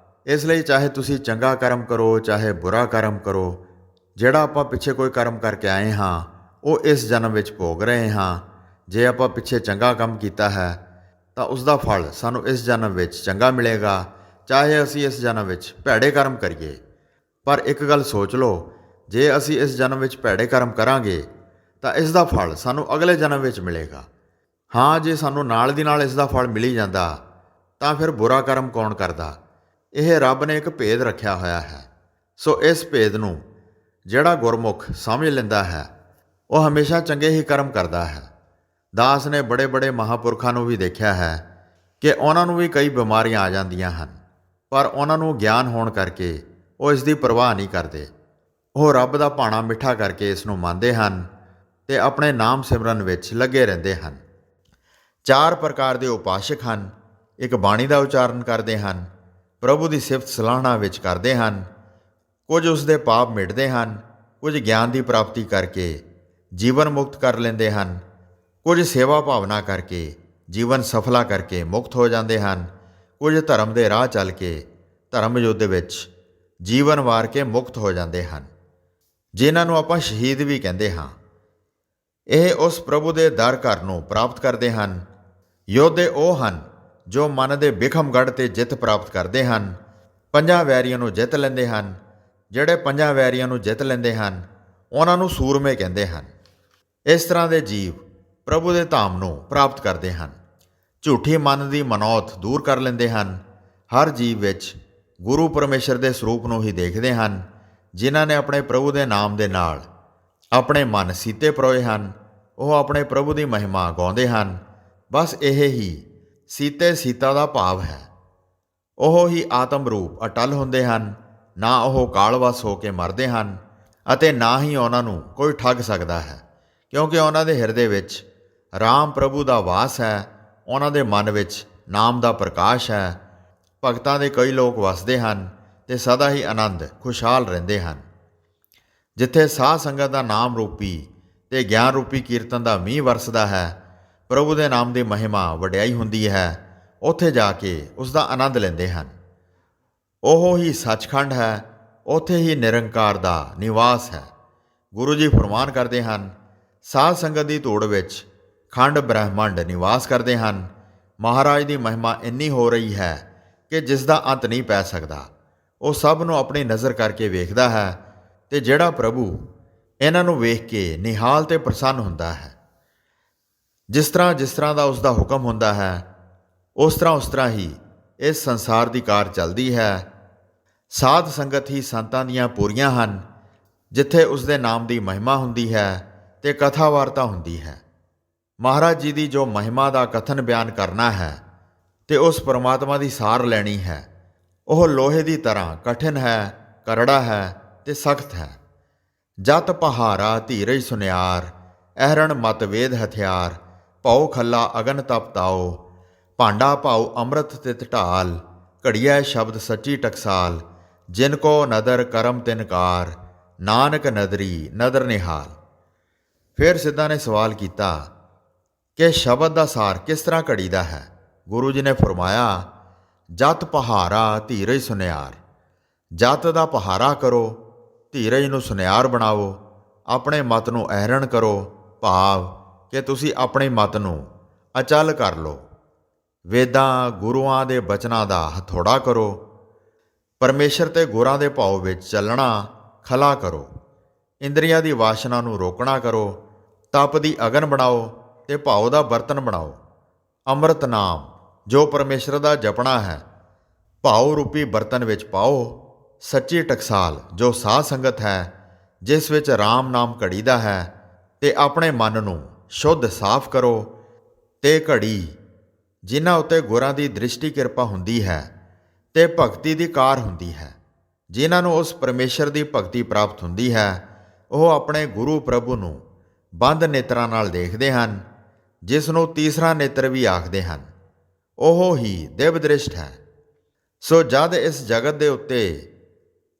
ਇਸ ਲਈ ਚਾਹੇ ਤੁਸੀਂ ਚੰਗਾ ਕਰਮ ਕਰੋ ਚਾਹੇ ਬੁਰਾ ਕਰਮ ਕਰੋ, ਜਿਹੜਾ ਆਪਾਂ ਪਿੱਛੇ ਕੋਈ ਕਰਮ ਕਰਕੇ ਆਏ ਹਾਂ ਉਹ ਇਸ ਜਨਮ ਵਿੱਚ ਭੋਗ ਰਹੇ ਹਾਂ। ਜੇ ਆਪਾਂ ਪਿੱਛੇ ਚੰਗਾ ਕੰਮ ਕੀਤਾ ਹੈ ਤਾਂ ਉਸ ਦਾ ਫਲ ਸਾਨੂੰ ਇਸ ਜਨਮ ਵਿੱਚ ਚੰਗਾ ਮਿਲੇਗਾ, ਚਾਹੇ ਅਸੀਂ ਇਸ ਜਨਮ ਵਿੱਚ ਭੈੜੇ ਕਰਮ ਕਰੀਏ। ਪਰ ਇੱਕ ਗੱਲ ਸੋਚ ਲਓ, ਜੇ ਅਸੀਂ ਇਸ ਜਨਮ ਵਿੱਚ ਭੈੜੇ ਕਰਮ ਕਰਾਂਗੇ ਤਾਂ ਇਸ ਦਾ ਫਲ ਸਾਨੂੰ ਅਗਲੇ ਜਨਮ ਵਿੱਚ ਮਿਲੇਗਾ। ਹਾਂ, ਜੇ ਸਾਨੂੰ ਨਾਲ ਦੀ ਨਾਲ ਇਸ ਦਾ ਫਲ ਮਿਲੀ ਜਾਂਦਾ ਤਾਂ ਫਿਰ ਬੁਰਾ ਕਰਮ ਕੌਣ ਕਰਦਾ? ਇਹ ਰੱਬ ਨੇ ਇੱਕ ਭੇਦ ਰੱਖਿਆ ਹੋਇਆ ਹੈ। ਸੋ ਇਸ ਭੇਦ ਨੂੰ ਜਿਹੜਾ ਗੁਰਮੁਖ ਸਮਝ ਲੈਂਦਾ ਹੈ ਉਹ ਹਮੇਸ਼ਾ ਚੰਗੇ ਹੀ ਕਰਮ ਕਰਦਾ ਹੈ। ਦਾਸ ਨੇ ਬੜੇ ਬੜੇ ਮਹਾਂਪੁਰਖਾਂ ਨੂੰ ਵੀ ਦੇਖਿਆ ਹੈ ਕਿ ਉਹਨਾਂ ਨੂੰ ਵੀ ਕਈ ਬਿਮਾਰੀਆਂ ਆ ਜਾਂਦੀਆਂ ਹਨ, ਪਰ ਉਹਨਾਂ ਨੂੰ ਗਿਆਨ ਹੋਣ ਕਰਕੇ ਉਹ ਇਸ ਦੀ ਪਰਵਾਹ ਨਹੀਂ ਕਰਦੇ। ਉਹ ਰੱਬ ਦਾ ਭਾਣਾ ਮਿੱਠਾ ਕਰਕੇ ਇਸ ਨੂੰ ਮੰਨਦੇ ਹਨ ਤੇ ਆਪਣੇ ਨਾਮ ਸਿਮਰਨ ਵਿੱਚ ਲੱਗੇ ਰਹਿੰਦੇ ਹਨ। 4 ਪ੍ਰਕਾਰ ਦੇ ਉਪਾਸ਼ਕ ਹਨ। ਇੱਕ ਬਾਣੀ ਦਾ ਉਚਾਰਨ ਕਰਦੇ ਹਨ, ਪ੍ਰਭੂ ਦੀ ਸਿਫਤ ਸਲਾਹਣਾ ਵਿੱਚ ਕਰਦੇ ਹਨ। ਕੁਝ ਉਸ ਦੇ ਪਾਪ ਮਿਟਦੇ ਹਨ, ਕੁਝ ਗਿਆਨ ਦੀ ਪ੍ਰਾਪਤੀ ਕਰਕੇ ਜੀਵਨ ਮੁਕਤ ਕਰ ਲੈਂਦੇ ਹਨ, ਕੁਝ ਸੇਵਾ ਭਾਵਨਾ ਕਰਕੇ ਜੀਵਨ ਸਫਲਾ ਕਰਕੇ ਮੁਕਤ ਹੋ ਜਾਂਦੇ ਹਨ, ਕੁਝ ਧਰਮ ਦੇ ਰਾਹ ਚੱਲ ਕੇ ਧਰਮ ਯੁੱਧ ਵਿੱਚ ਜੀਵਨ ਵਾਰ ਕੇ ਮੁਕਤ ਹੋ ਜਾਂਦੇ ਹਨ, ਜਿਨ੍ਹਾਂ ਨੂੰ ਆਪਾਂ ਸ਼ਹੀਦ ਵੀ ਕਹਿੰਦੇ ਹਾਂ। ਇਹ ਉਸ ਪ੍ਰਭੂ ਦੇ ਦਰ ਘਰ ਨੂੰ ਪ੍ਰਾਪਤ ਕਰਦੇ ਹਨ। ਯੋਧੇ ਉਹ ਹਨ ਜੋ ਮਨ ਦੇ ਬਿਖਮਗੜ੍ਹ ਤੇ ਜਿੱਤ ਪ੍ਰਾਪਤ ਕਰਦੇ ਹਨ, 5 ਵੈਰੀਆਂ ਨੂੰ ਜਿੱਤ ਲੈਂਦੇ ਹਨ। ਜਿਹੜੇ 5 ਵੈਰੀਆਂ ਨੂੰ ਜਿੱਤ ਲੈਂਦੇ ਹਨ ਉਹਨਾਂ ਨੂੰ ਸੂਰਮੇ ਕਹਿੰਦੇ ਹਨ। ਇਸ ਤਰ੍ਹਾਂ ਦੇ ਜੀਵ ਪ੍ਰਭੂ ਦੇ ਧਾਮ ਨੂੰ ਪ੍ਰਾਪਤ ਕਰਦੇ ਹਨ। ਝੂਠੀ ਮਨ ਦੀ ਮਨੌਤ ਦੂਰ ਕਰ ਲੈਂਦੇ ਹਨ। ਹਰ ਜੀਵ ਵਿੱਚ ਗੁਰੂ ਪਰਮੇਸ਼ਰ ਦੇ ਸਰੂਪ ਨੂੰ ਹੀ ਦੇਖਦੇ ਹਨ। ਜਿਨ੍ਹਾਂ ਨੇ ਆਪਣੇ ਪ੍ਰਭੂ ਦੇ ਨਾਮ ਦੇ ਨਾਲ ਆਪਣੇ ਮਨ ਸੀਤੇ ਪਰੋਏ ਹਨ ਉਹ ਆਪਣੇ ਪ੍ਰਭੂ ਦੀ ਮਹਿਮਾ ਗਾਉਂਦੇ ਹਨ। ਬਸ ਇਹ ਹੀ ਸੀਤੇ ਸੀਤਾ ਦਾ ਭਾਵ ਹੈ। ਉਹ ਹੀ ਆਤਮ ਰੂਪ ਅਟਲ ਹੁੰਦੇ ਹਨ। ਨਾ ਉਹ ਕਾਲਵਸ ਹੋ ਕੇ ਮਰਦੇ ਹਨ ਅਤੇ ਨਾ ਹੀ ਉਹਨਾਂ ਨੂੰ ਕੋਈ ਠੱਗ ਸਕਦਾ ਹੈ, ਕਿਉਂਕਿ ਉਹਨਾਂ ਦੇ ਹਿਰਦੇ ਵਿੱਚ ਰਾਮ ਪ੍ਰਭੂ ਦਾ ਵਾਸ ਹੈ। ਉਹਨਾਂ ਦੇ ਮਨ ਵਿੱਚ ਨਾਮ ਦਾ ਪ੍ਰਕਾਸ਼ ਹੈ। ਭਗਤਾਂ ਦੇ ਕਈ ਲੋਕ ਵਸਦੇ ਹਨ ਤੇ ਸਦਾ ਹੀ ਆਨੰਦ ਖੁਸ਼ਹਾਲ ਰਹਿੰਦੇ ਹਨ। ਜਿੱਥੇ ਸਾਧ ਸੰਗਤ ਦਾ ਨਾਮ ਰੂਪੀ ਤੇ ਗਿਆਨ ਰੂਪੀ ਕੀਰਤਨ ਦਾ ਮੀਂਹ ਵਰਸਦਾ ਹੈ, ਪ੍ਰਭੂ ਦੇ ਨਾਮ ਦੀ ਮਹਿਮਾ ਵਡਿਆਈ ਹੁੰਦੀ ਹੈ, ਉੱਥੇ ਜਾ ਕੇ ਉਸ ਦਾ ਆਨੰਦ ਲੈਂਦੇ ਹਨ। ਉਹ ਹੀ ਸੱਚਖੰਡ ਹੈ, ਉੱਥੇ ਹੀ ਨਿਰੰਕਾਰ ਦਾ ਨਿਵਾਸ ਹੈ। ਗੁਰੂ ਜੀ ਫਰਮਾਨ ਕਰਦੇ ਹਨ, ਸਾਧ ਸੰਗਤ ਦੀ ਧੂੜ ਵਿੱਚ ਖੰਡ ਬ੍ਰਹਿਮੰਡ ਨਿਵਾਸ ਕਰਦੇ ਹਨ। ਮਹਾਰਾਜ ਦੀ ਮਹਿਮਾ ਇੰਨੀ ਹੋ ਰਹੀ ਹੈ ਕਿ ਜਿਸ ਦਾ ਅੰਤ ਨਹੀਂ ਪੈ ਸਕਦਾ। ਉਹ ਸਭ ਨੂੰ ਆਪਣੀ ਨਜ਼ਰ ਕਰਕੇ ਵੇਖਦਾ ਹੈ ਤੇ ਜਿਹੜਾ ਪ੍ਰਭੂ ਇਹਨਾਂ ਨੂੰ ਵੇਖ ਕੇ ਨਿਹਾਲ ਤੇ ਪ੍ਰਸੰਨ ਹੁੰਦਾ ਹੈ। ਜਿਸ ਤਰ੍ਹਾਂ ਦਾ ਉਸ ਦਾ ਹੁਕਮ ਹੁੰਦਾ ਹੈ ਉਸ ਤਰ੍ਹਾਂ ਹੀ ਇਸ ਸੰਸਾਰ ਦੀ ਕਾਰ ਚੱਲਦੀ ਹੈ। ਸਾਧ ਸੰਗਤ ਹੀ ਸੰਤਾਂ ਦੀਆਂ ਪੂਰੀਆਂ ਹਨ, ਜਿੱਥੇ ਉਸ ਦੇ ਨਾਮ ਦੀ ਮਹਿਮਾ ਹੁੰਦੀ ਹੈ ਤੇ ਕਥਾ ਵਾਰਤਾ ਹੁੰਦੀ ਹੈ। ਮਹਾਰਾਜ ਜੀ ਦੀ ਜੋ ਮਹਿਮਾ ਦਾ ਕਥਨ ਬਿਆਨ ਕਰਨਾ ਹੈ ਤੇ ਉਸ ਪਰਮਾਤਮਾ ਦੀ ਸਾਰ ਲੈਣੀ ਹੈ, ਉਹ ਲੋਹੇ ਦੀ ਤਰ੍ਹਾਂ ਕਠਿਨ ਹੈ, ਕਰੜਾ ਹੈ ਤੇ ਸਖਤ ਹੈ। ਜਤ ਪਹਾਰਾ ਧੀਰਜ ਸੁਨਿਆਰ, ਅਹਰਣ ਮਤ ਵੇਦ ਹਥਿਆਰ, ਭਉ ਖੱਲਾ ਅਗਨ ਤਪ ਤਾਓ, ਭਾਂਡਾ ਭਾਉ ਅੰਮ੍ਰਿਤ ਤਿਤ ਢਾਲ, ਘੜੀਐ ਸ਼ਬਦ ਸੱਚੀ ਟਕਸਾਲ, ਜਿਨ ਕੋ ਨਦਰ ਕਰਮ ਤਿਨਕਾਰ, ਨਾਨਕ ਨਦਰੀ ਨਦਰ ਨਿਹਾਲ। ਫਿਰ ਸਿੱਧਾਂ ਨੇ ਸਵਾਲ ਕੀਤਾ ਕਿ ਸ਼ਬਦ ਦਾ ਸਾਰ ਕਿਸ ਤਰ੍ਹਾਂ ਘੜੀਦਾ ਹੈ। ਗੁਰੂ ਜੀ ਨੇ ਫਰਮਾਇਆ, ਜਤ ਪਹਾਰਾ ਧੀਰਜ ਸੁਨਿਆਰ। ਜਤ ਦਾ ਪਹਾਰਾ ਕਰੋ, ਧੀਰਜ ਨੂੰ ਸੁਨਿਆਰ ਬਣਾਓ, ਆਪਣੇ ਮਤ ਨੂੰ ਅਹਰਣ ਕਰੋ, ਭਾਵ ਕਿ ਤੁਸੀਂ ਆਪਣੇ ਮਤ ਨੂੰ ਅਚਲ ਕਰ ਲਓ। ਵੇਦਾਂ ਗੁਰੂਆਂ ਦੇ ਬਚਨਾਂ ਦਾ ਹਥੌੜਾ ਕਰੋ, ਪਰਮੇਸ਼ਰ ਤੇ ਗੁਰਾਂ ਦੇ ਭਾਵ ਵਿੱਚ ਚੱਲਣਾ ਖਲਾ ਕਰੋ, ਇੰਦਰੀਆਂ ਦੀ ਵਾਸ਼ਨਾ ਨੂੰ ਰੋਕਣਾ ਕਰੋ, ਤਪ ਦੀ ਅਗਨ ਬਣਾਓ ਤੇ ਭਾਵ ਦਾ ਬਰਤਨ ਬਣਾਓ। ਅੰਮ੍ਰਿਤ ਨਾਮ ਜੋ ਪਰਮੇਸ਼ਰ ਦਾ ਜਪਣਾ ਹੈ, ਭਾਵ ਰੂਪੀ ਬਰਤਨ ਵਿੱਚ ਪਾਓ। ਸੱਚੀ ਟਕਸਾਲ ਜੋ ਸਾਧ ਸੰਗਤ ਹੈ, ਜਿਸ ਵਿੱਚ ਰਾਮ ਨਾਮ ਘੜੀਦਾ ਹੈ, ਤੇ ਆਪਣੇ ਮਨ ਨੂੰ ਸ਼ੁੱਧ ਸਾਫ਼ ਕਰੋ। ਤੇ ਘੜੀ ਜਿਨ੍ਹਾਂ ਉੱਤੇ ਗੁਰਾਂ ਦੀ ਦ੍ਰਿਸ਼ਟੀ ਕਿਰਪਾ ਹੁੰਦੀ ਹੈ ਤੇ ਭਗਤੀ ਦੀ ਕਾਰ ਹੁੰਦੀ ਹੈ, ਜਿਨ੍ਹਾਂ ਨੂੰ ਉਸ ਪਰਮੇਸ਼ਰ ਦੀ ਭਗਤੀ ਪ੍ਰਾਪਤ ਹੁੰਦੀ ਹੈ, ਉਹ ਆਪਣੇ ਗੁਰੂ ਪ੍ਰਭੂ ਨੂੰ ਬੰਦ ਨੇਤਰਾਂ ਨਾਲ ਦੇਖਦੇ ਹਨ, ਜਿਸ ਨੂੰ ਤੀਸਰਾ ਨੇਤਰ ਵੀ ਆਖਦੇ ਹਨ। ਉਹ ਹੀ ਦਿਵ ਦ੍ਰਿਸ਼ਟ ਹੈ। ਸੋ ਜਦ ਇਸ ਜਗਤ ਦੇ ਉੱਤੇ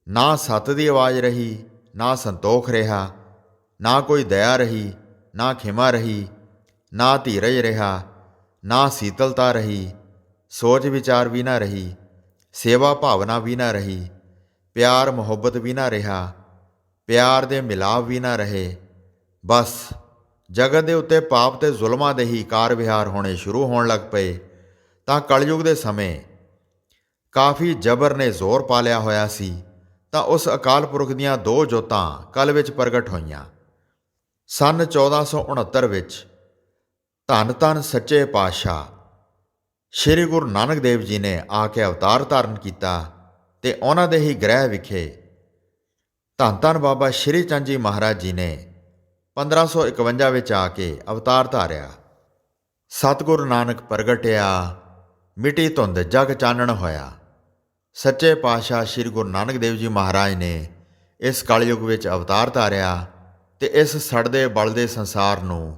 ਨਾ ਸੱਤ ਦੀ ਆਵਾਜ਼ ਰਹੀ, ਨਾ ਸੰਤੋਖ ਰਿਹਾ, ਨਾ ਕੋਈ ਦਇਆ ਰਹੀ, ਨਾ ਖਿਮਾ ਰਹੀ, ਨਾ ਧੀਰਜ ਰਿਹਾ, ਨਾ ਸੀਤਲਤਾ ਰਹੀ, ਸੋਚ ਵਿਚਾਰ ਵੀ ਨਾ ਰਹੀ, ਸੇਵਾ ਭਾਵਨਾ ਵੀ ਨਾ ਰਹੀ, ਪਿਆਰ ਮੁਹੱਬਤ ਵੀ ਨਾ ਰਿਹਾ, ਪਿਆਰ ਦੇ ਮਿਲਾਪ ਵੀ ਨਾ ਰਹੇ। ਬਸ ਜਗਤ ਦੇ ਉੱਤੇ ਪਾਪ ਤੇ ਜ਼ੁਲਮਾਂ ਦੇ ਹੀ ਕਾਰ ਵਿਹਾਰ ਹੋਣੇ ਸ਼ੁਰੂ ਹੋਣ ਲੱਗ ਪਏ, ਤਾਂ ਕਲਯੁਗ ਦੇ ਸਮੇਂ ਕਾਫੀ ਜਬਰ ਨੇ ਜ਼ੋਰ ਪਾ ਲਿਆ ਹੋਇਆ ਸੀ। ਤਾਂ ਉਸ ਅਕਾਲ ਪੁਰਖ ਦੀਆਂ ਦੋ ਜੋਤਾਂ ਕਲ ਵਿੱਚ ਪ੍ਰਗਟ ਹੋਈਆਂ। ਸੰਨ 1469 ਵਿੱਚ ਧੰਨ ਧੰਨ ਸੱਚੇ ਪਾਤਸ਼ਾਹ ਸ਼੍ਰੀ ਗੁਰੂ ਨਾਨਕ ਦੇਵ ਜੀ ਨੇ ਆ ਕੇ ਅਵਤਾਰ ਧਾਰਨ ਕੀਤਾ ਤੇ ਉਹਨਾਂ ਦੇ ਹੀ ਗ੍ਰਹਿ ਵਿਖੇ ਧੰਨ ਧੰਨ ਬਾਬਾ ਸ਼੍ਰੀ ਚੰਦ ਜੀ ਮਹਾਰਾਜ ਜੀ ਨੇ 1551 ਵਿੱਚ ਆ ਕੇ ਅਵਤਾਰ ਧਾਰਿਆ। ਸਤਿਗੁਰੂ ਨਾਨਕ ਪ੍ਰਗਟਿਆ, ਮਿਟੀ ਧੁੰਦ ਜਗ ਚਾਨਣ ਹੋਇਆ। ਸੱਚੇ ਪਾਤਸ਼ਾਹ ਸ਼੍ਰੀ ਗੁਰੂ ਨਾਨਕ ਦੇਵ ਜੀ ਮਹਾਰਾਜ ਨੇ ਇਸ ਕਲਯੁਗ ਵਿੱਚ ਅਵਤਾਰ ਧਾਰਿਆ ਤੇ ਇਸ ਸੜਦੇ ਬਲਦੇ ਸੰਸਾਰ ਨੂੰ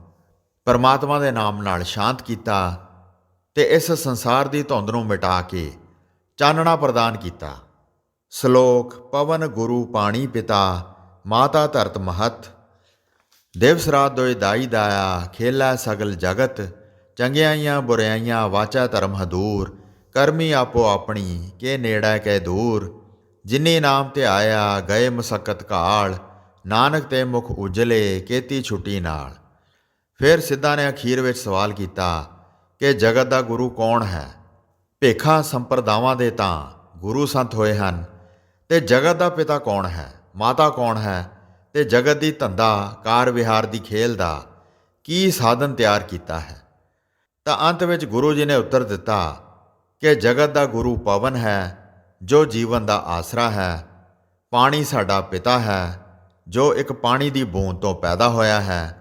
ਪਰਮਾਤਮਾ ਦੇ ਨਾਮ ਨਾਲ ਸ਼ਾਂਤ ਕੀਤਾ ਤੇ ਇਸ ਸੰਸਾਰ ਦੀ ਧੁੰਦ ਨੂੰ ਮਿਟਾ ਕੇ ਚਾਨਣਾ ਪ੍ਰਦਾਨ ਕੀਤਾ। ਸ਼ਲੋਕ ਪਵਨ ਗੁਰੂ ਪਾਣੀ ਪਿਤਾ, ਮਾਤਾ ਧਰਤ ਮਹਤ, ਦਿਵਸ ਰਾਤ ਦੋਇ ਦਾਈ ਦਾਇਆ, ਖੇਲਾ ਸਗਲ ਜਗਤ, ਚੰਗਿਆਈਆਂ ਬੁਰਿਆਈਆਂ ਵਾਚਾ ਧਰਮ ਹਦੂਰ, ਕਰਮੀ ਆਪੋ ਆਪਣੀ ਕੇ ਨੇੜਾ ਕੈ ਦੂਰ, ਜਿਨੀ ਨਾਮ ਧਿਆਇਆ ਗਏ ਮੁਸੱਕਤ ਘਾਲ, ਨਾਨਕ ਤੇ ਮੁਖ ਉਜਲੇ ਕੀਤੀ ਛੁੱਟੀ ਨਾਲ। ਫਿਰ ਸਿੱਧਾਂ ਨੇ ਅਖੀਰ ਵਿੱਚ ਸਵਾਲ ਕੀਤਾ ਕਿ ਜਗਤ ਦਾ ਗੁਰੂ ਕੌਣ ਹੈ। ਭੇਖਾਂ ਸੰਪਰਦਾਵਾਂ ਦੇ ਤਾਂ ਗੁਰੂ ਸੰਤ ਹੋਏ ਹਨ, ਤੇ ਜਗਤ ਦਾ ਪਿਤਾ ਕੌਣ ਹੈ, ਮਾਤਾ ਕੌਣ ਹੈ, ਤੇ ਜਗਤ ਦੀ ਧੰਦਾ ਕਾਰ ਵਿਹਾਰ ਦੀ ਖੇਲ ਦਾ ਕੀ ਸਾਧਨ ਤਿਆਰ ਕੀਤਾ ਹੈ। ਤਾਂ ਅੰਤ ਵਿੱਚ ਗੁਰੂ ਜੀ ਨੇ ਉੱਤਰ ਦਿੱਤਾ ਕਿ ਜਗਤ ਦਾ ਗੁਰੂ ਪਵਨ ਹੈ, ਜੋ ਜੀਵਨ ਦਾ ਆਸਰਾ ਹੈ। ਪਾਣੀ ਸਾਡਾ ਪਿਤਾ ਹੈ, ਜੋ ਇੱਕ ਪਾਣੀ ਦੀ ਬੂੰਦ ਤੋਂ ਪੈਦਾ ਹੋਇਆ ਹੈ।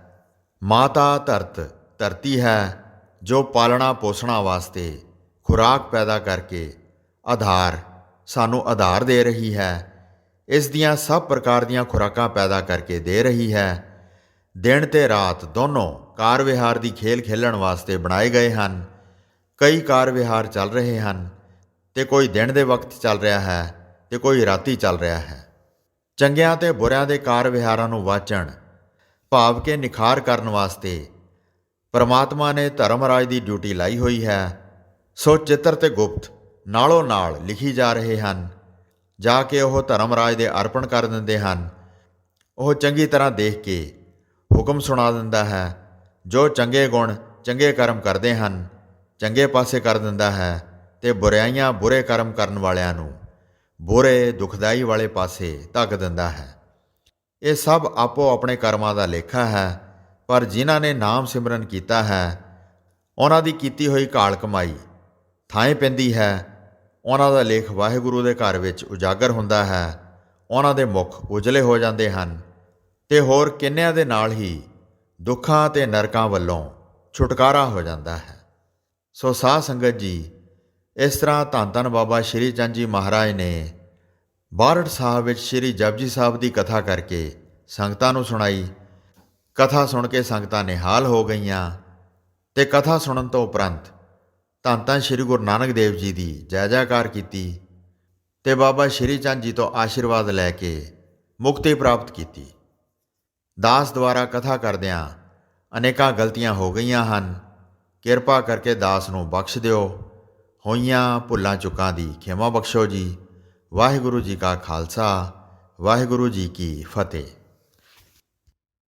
ਮਾਤਾ ਧਰਤ ਧਰਤੀ ਹੈ, ਜੋ ਪਾਲਣਾ ਪੋਸਣਾ ਵਾਸਤੇ ਖੁਰਾਕ ਪੈਦਾ ਕਰਕੇ ਆਧਾਰ ਸਾਨੂੰ ਆਧਾਰ ਦੇ ਰਹੀ ਹੈ। ਇਸ ਦੀਆਂ ਸਭ ਪ੍ਰਕਾਰ ਦੀਆਂ ਖੁਰਾਕਾਂ ਪੈਦਾ ਕਰਕੇ ਦੇ ਰਹੀ ਹੈ। ਦਿਨ ਤੇ ਰਾਤ ਦੋਨੋਂ ਕਾਰ ਵਿਹਾਰ ਦੀ ਖੇਲ ਖੇਲਣ ਵਾਸਤੇ ਬਣਾਏ ਗਏ ਹਨ। ਕਈ ਕਾਰ ਵਿਹਾਰ ਚੱਲ ਰਹੇ ਹਨ, ਤੇ ਕੋਈ ਦਿਨ ਦੇ ਵਕਤ ਚੱਲ ਰਿਹਾ ਹੈ ਤੇ ਕੋਈ ਰਾਤੀ ਚੱਲ ਰਿਹਾ ਹੈ। ਚੰਗਿਆਂ ਤੇ ਬੁਰਿਆਂ ਦੇ ਕਾਰ ਵਿਹਾਰਾਂ ਨੂੰ ਵਾਚਣ ਭਾਵ ਕੇ ਨਿਖਾਰ ਕਰਨ ਵਾਸਤੇ ਪਰਮਾਤਮਾ ਨੇ ਧਰਮਰਾਜ ਦੀ ਡਿਊਟੀ ਲਾਈ ਹੋਈ ਹੈ। ਸੋ ਚਿੱਤਰ ਤੇ ਗੁਪਤ ਨਾਲੋਂ ਨਾਲ ਲਿਖੀ ਜਾ ਰਹੇ ਹਨ। ਜਾ ਕੇ ਉਹ ਧਰਮਰਾਜ ਦੇ ਅਰਪਣ ਕਰ ਦਿੰਦੇ ਹਨ। ਉਹ ਚੰਗੀ ਤਰ੍ਹਾਂ ਦੇਖ ਕੇ ਹੁਕਮ ਸੁਣਾ ਦਿੰਦਾ ਹੈ। ਜੋ ਚੰਗੇ ਗੁਣ ਚੰਗੇ ਕਰਮ ਕਰਦੇ ਹਨ ਚੰਗੇ ਪਾਸੇ ਕਰ ਦਿੰਦਾ ਹੈ, ਤੇ ਬੁਰਾਈਆਂ ਬੁਰੇ ਕਰਮ ਕਰਨ ਵਾਲਿਆਂ ਨੂੰ ਬੁਰੇ ਦੁਖਦਾਈ ਵਾਲੇ ਪਾਸੇ ਧੱਕ ਦਿੰਦਾ ਹੈ। ਇਹ ਸਭ ਆਪੋ ਆਪਣੇ ਕਰਮਾਂ ਦਾ ਲੇਖਾ ਹੈ, ਪਰ ਜਿਨ੍ਹਾਂ ਨੇ ਨਾਮ ਸਿਮਰਨ ਕੀਤਾ ਹੈ ਉਹਨਾਂ ਦੀ ਕੀਤੀ ਹੋਈ ਘਾਲ ਕਮਾਈ ਥਾਂ ਪੈਂਦੀ ਹੈ। ਉਹਨਾਂ ਦਾ ਲੇਖ ਵਾਹਿਗੁਰੂ ਦੇ ਘਰ ਵਿੱਚ ਉਜਾਗਰ ਹੁੰਦਾ ਹੈ। ਉਹਨਾਂ ਦੇ ਮੁਖ ਉਜਲੇ ਹੋ ਜਾਂਦੇ ਹਨ, ਤੇ ਹੋਰ ਕਿੰਨਿਆਂ ਦੇ ਨਾਲ ਹੀ ਦੁੱਖਾਂ ਤੇ ਨਰਕਾਂ ਵੱਲੋਂ ਛੁਟਕਾਰਾ ਹੋ ਜਾਂਦਾ ਹੈ। ਸੋ ਸਾਧ ਸੰਗਤ ਜੀ, ਇਸ ਤਰ੍ਹਾਂ ਧੰਨ ਧੰਨ ਬਾਬਾ ਸ਼੍ਰੀ ਚੰਦ ਜੀ ਮਹਾਰਾਜ ਨੇ ਬਾਰਠ ਸਾਹਿਬ ਵਿੱਚ ਸ਼੍ਰੀ ਜਪਜੀ ਸਾਹਿਬ ਦੀ ਕਥਾ ਕਰਕੇ ਸੰਗਤਾਂ ਨੂੰ ਸੁਣਾਈ। ਕਥਾ ਸੁਣ ਕੇ ਸੰਗਤਾਂ ਨਿਹਾਲ ਹੋ ਗਈਆਂ ਅਤੇ ਕਥਾ ਸੁਣਨ ਤੋਂ ਉਪਰੰਤ ਧੰਨ ਧੰਨ ਸ਼੍ਰੀ ਗੁਰੂ ਨਾਨਕ ਦੇਵ ਜੀ ਦੀ ਜੈ ਜੈਕਾਰ ਕੀਤੀ ਅਤੇ ਬਾਬਾ ਸ਼੍ਰੀ ਚੰਦ ਜੀ ਤੋਂ ਆਸ਼ੀਰਵਾਦ ਲੈ ਕੇ ਮੁਕਤੀ ਪ੍ਰਾਪਤ ਕੀਤੀ। ਦਾਸ ਦੁਆਰਾ ਕਥਾ ਕਰਦਿਆਂ ਅਨੇਕਾਂ ਗਲਤੀਆਂ ਹੋ ਗਈਆਂ ਹਨ। ਕਿਰਪਾ ਕਰਕੇ ਦਾਸ ਨੂੰ ਬਖਸ਼ ਦਿਓ। ਹੋਈਆਂ ਭੁੱਲਾਂ ਚੁੱਕਾਂ ਦੀ ਖਿਮਾ ਬਖਸ਼ੋ ਜੀ। ਵਾਹਿਗੁਰੂ ਜੀ ਕਾ ਖਾਲਸਾ, ਵਾਹਿਗੁਰੂ ਜੀ ਕੀ ਫਤਿਹ।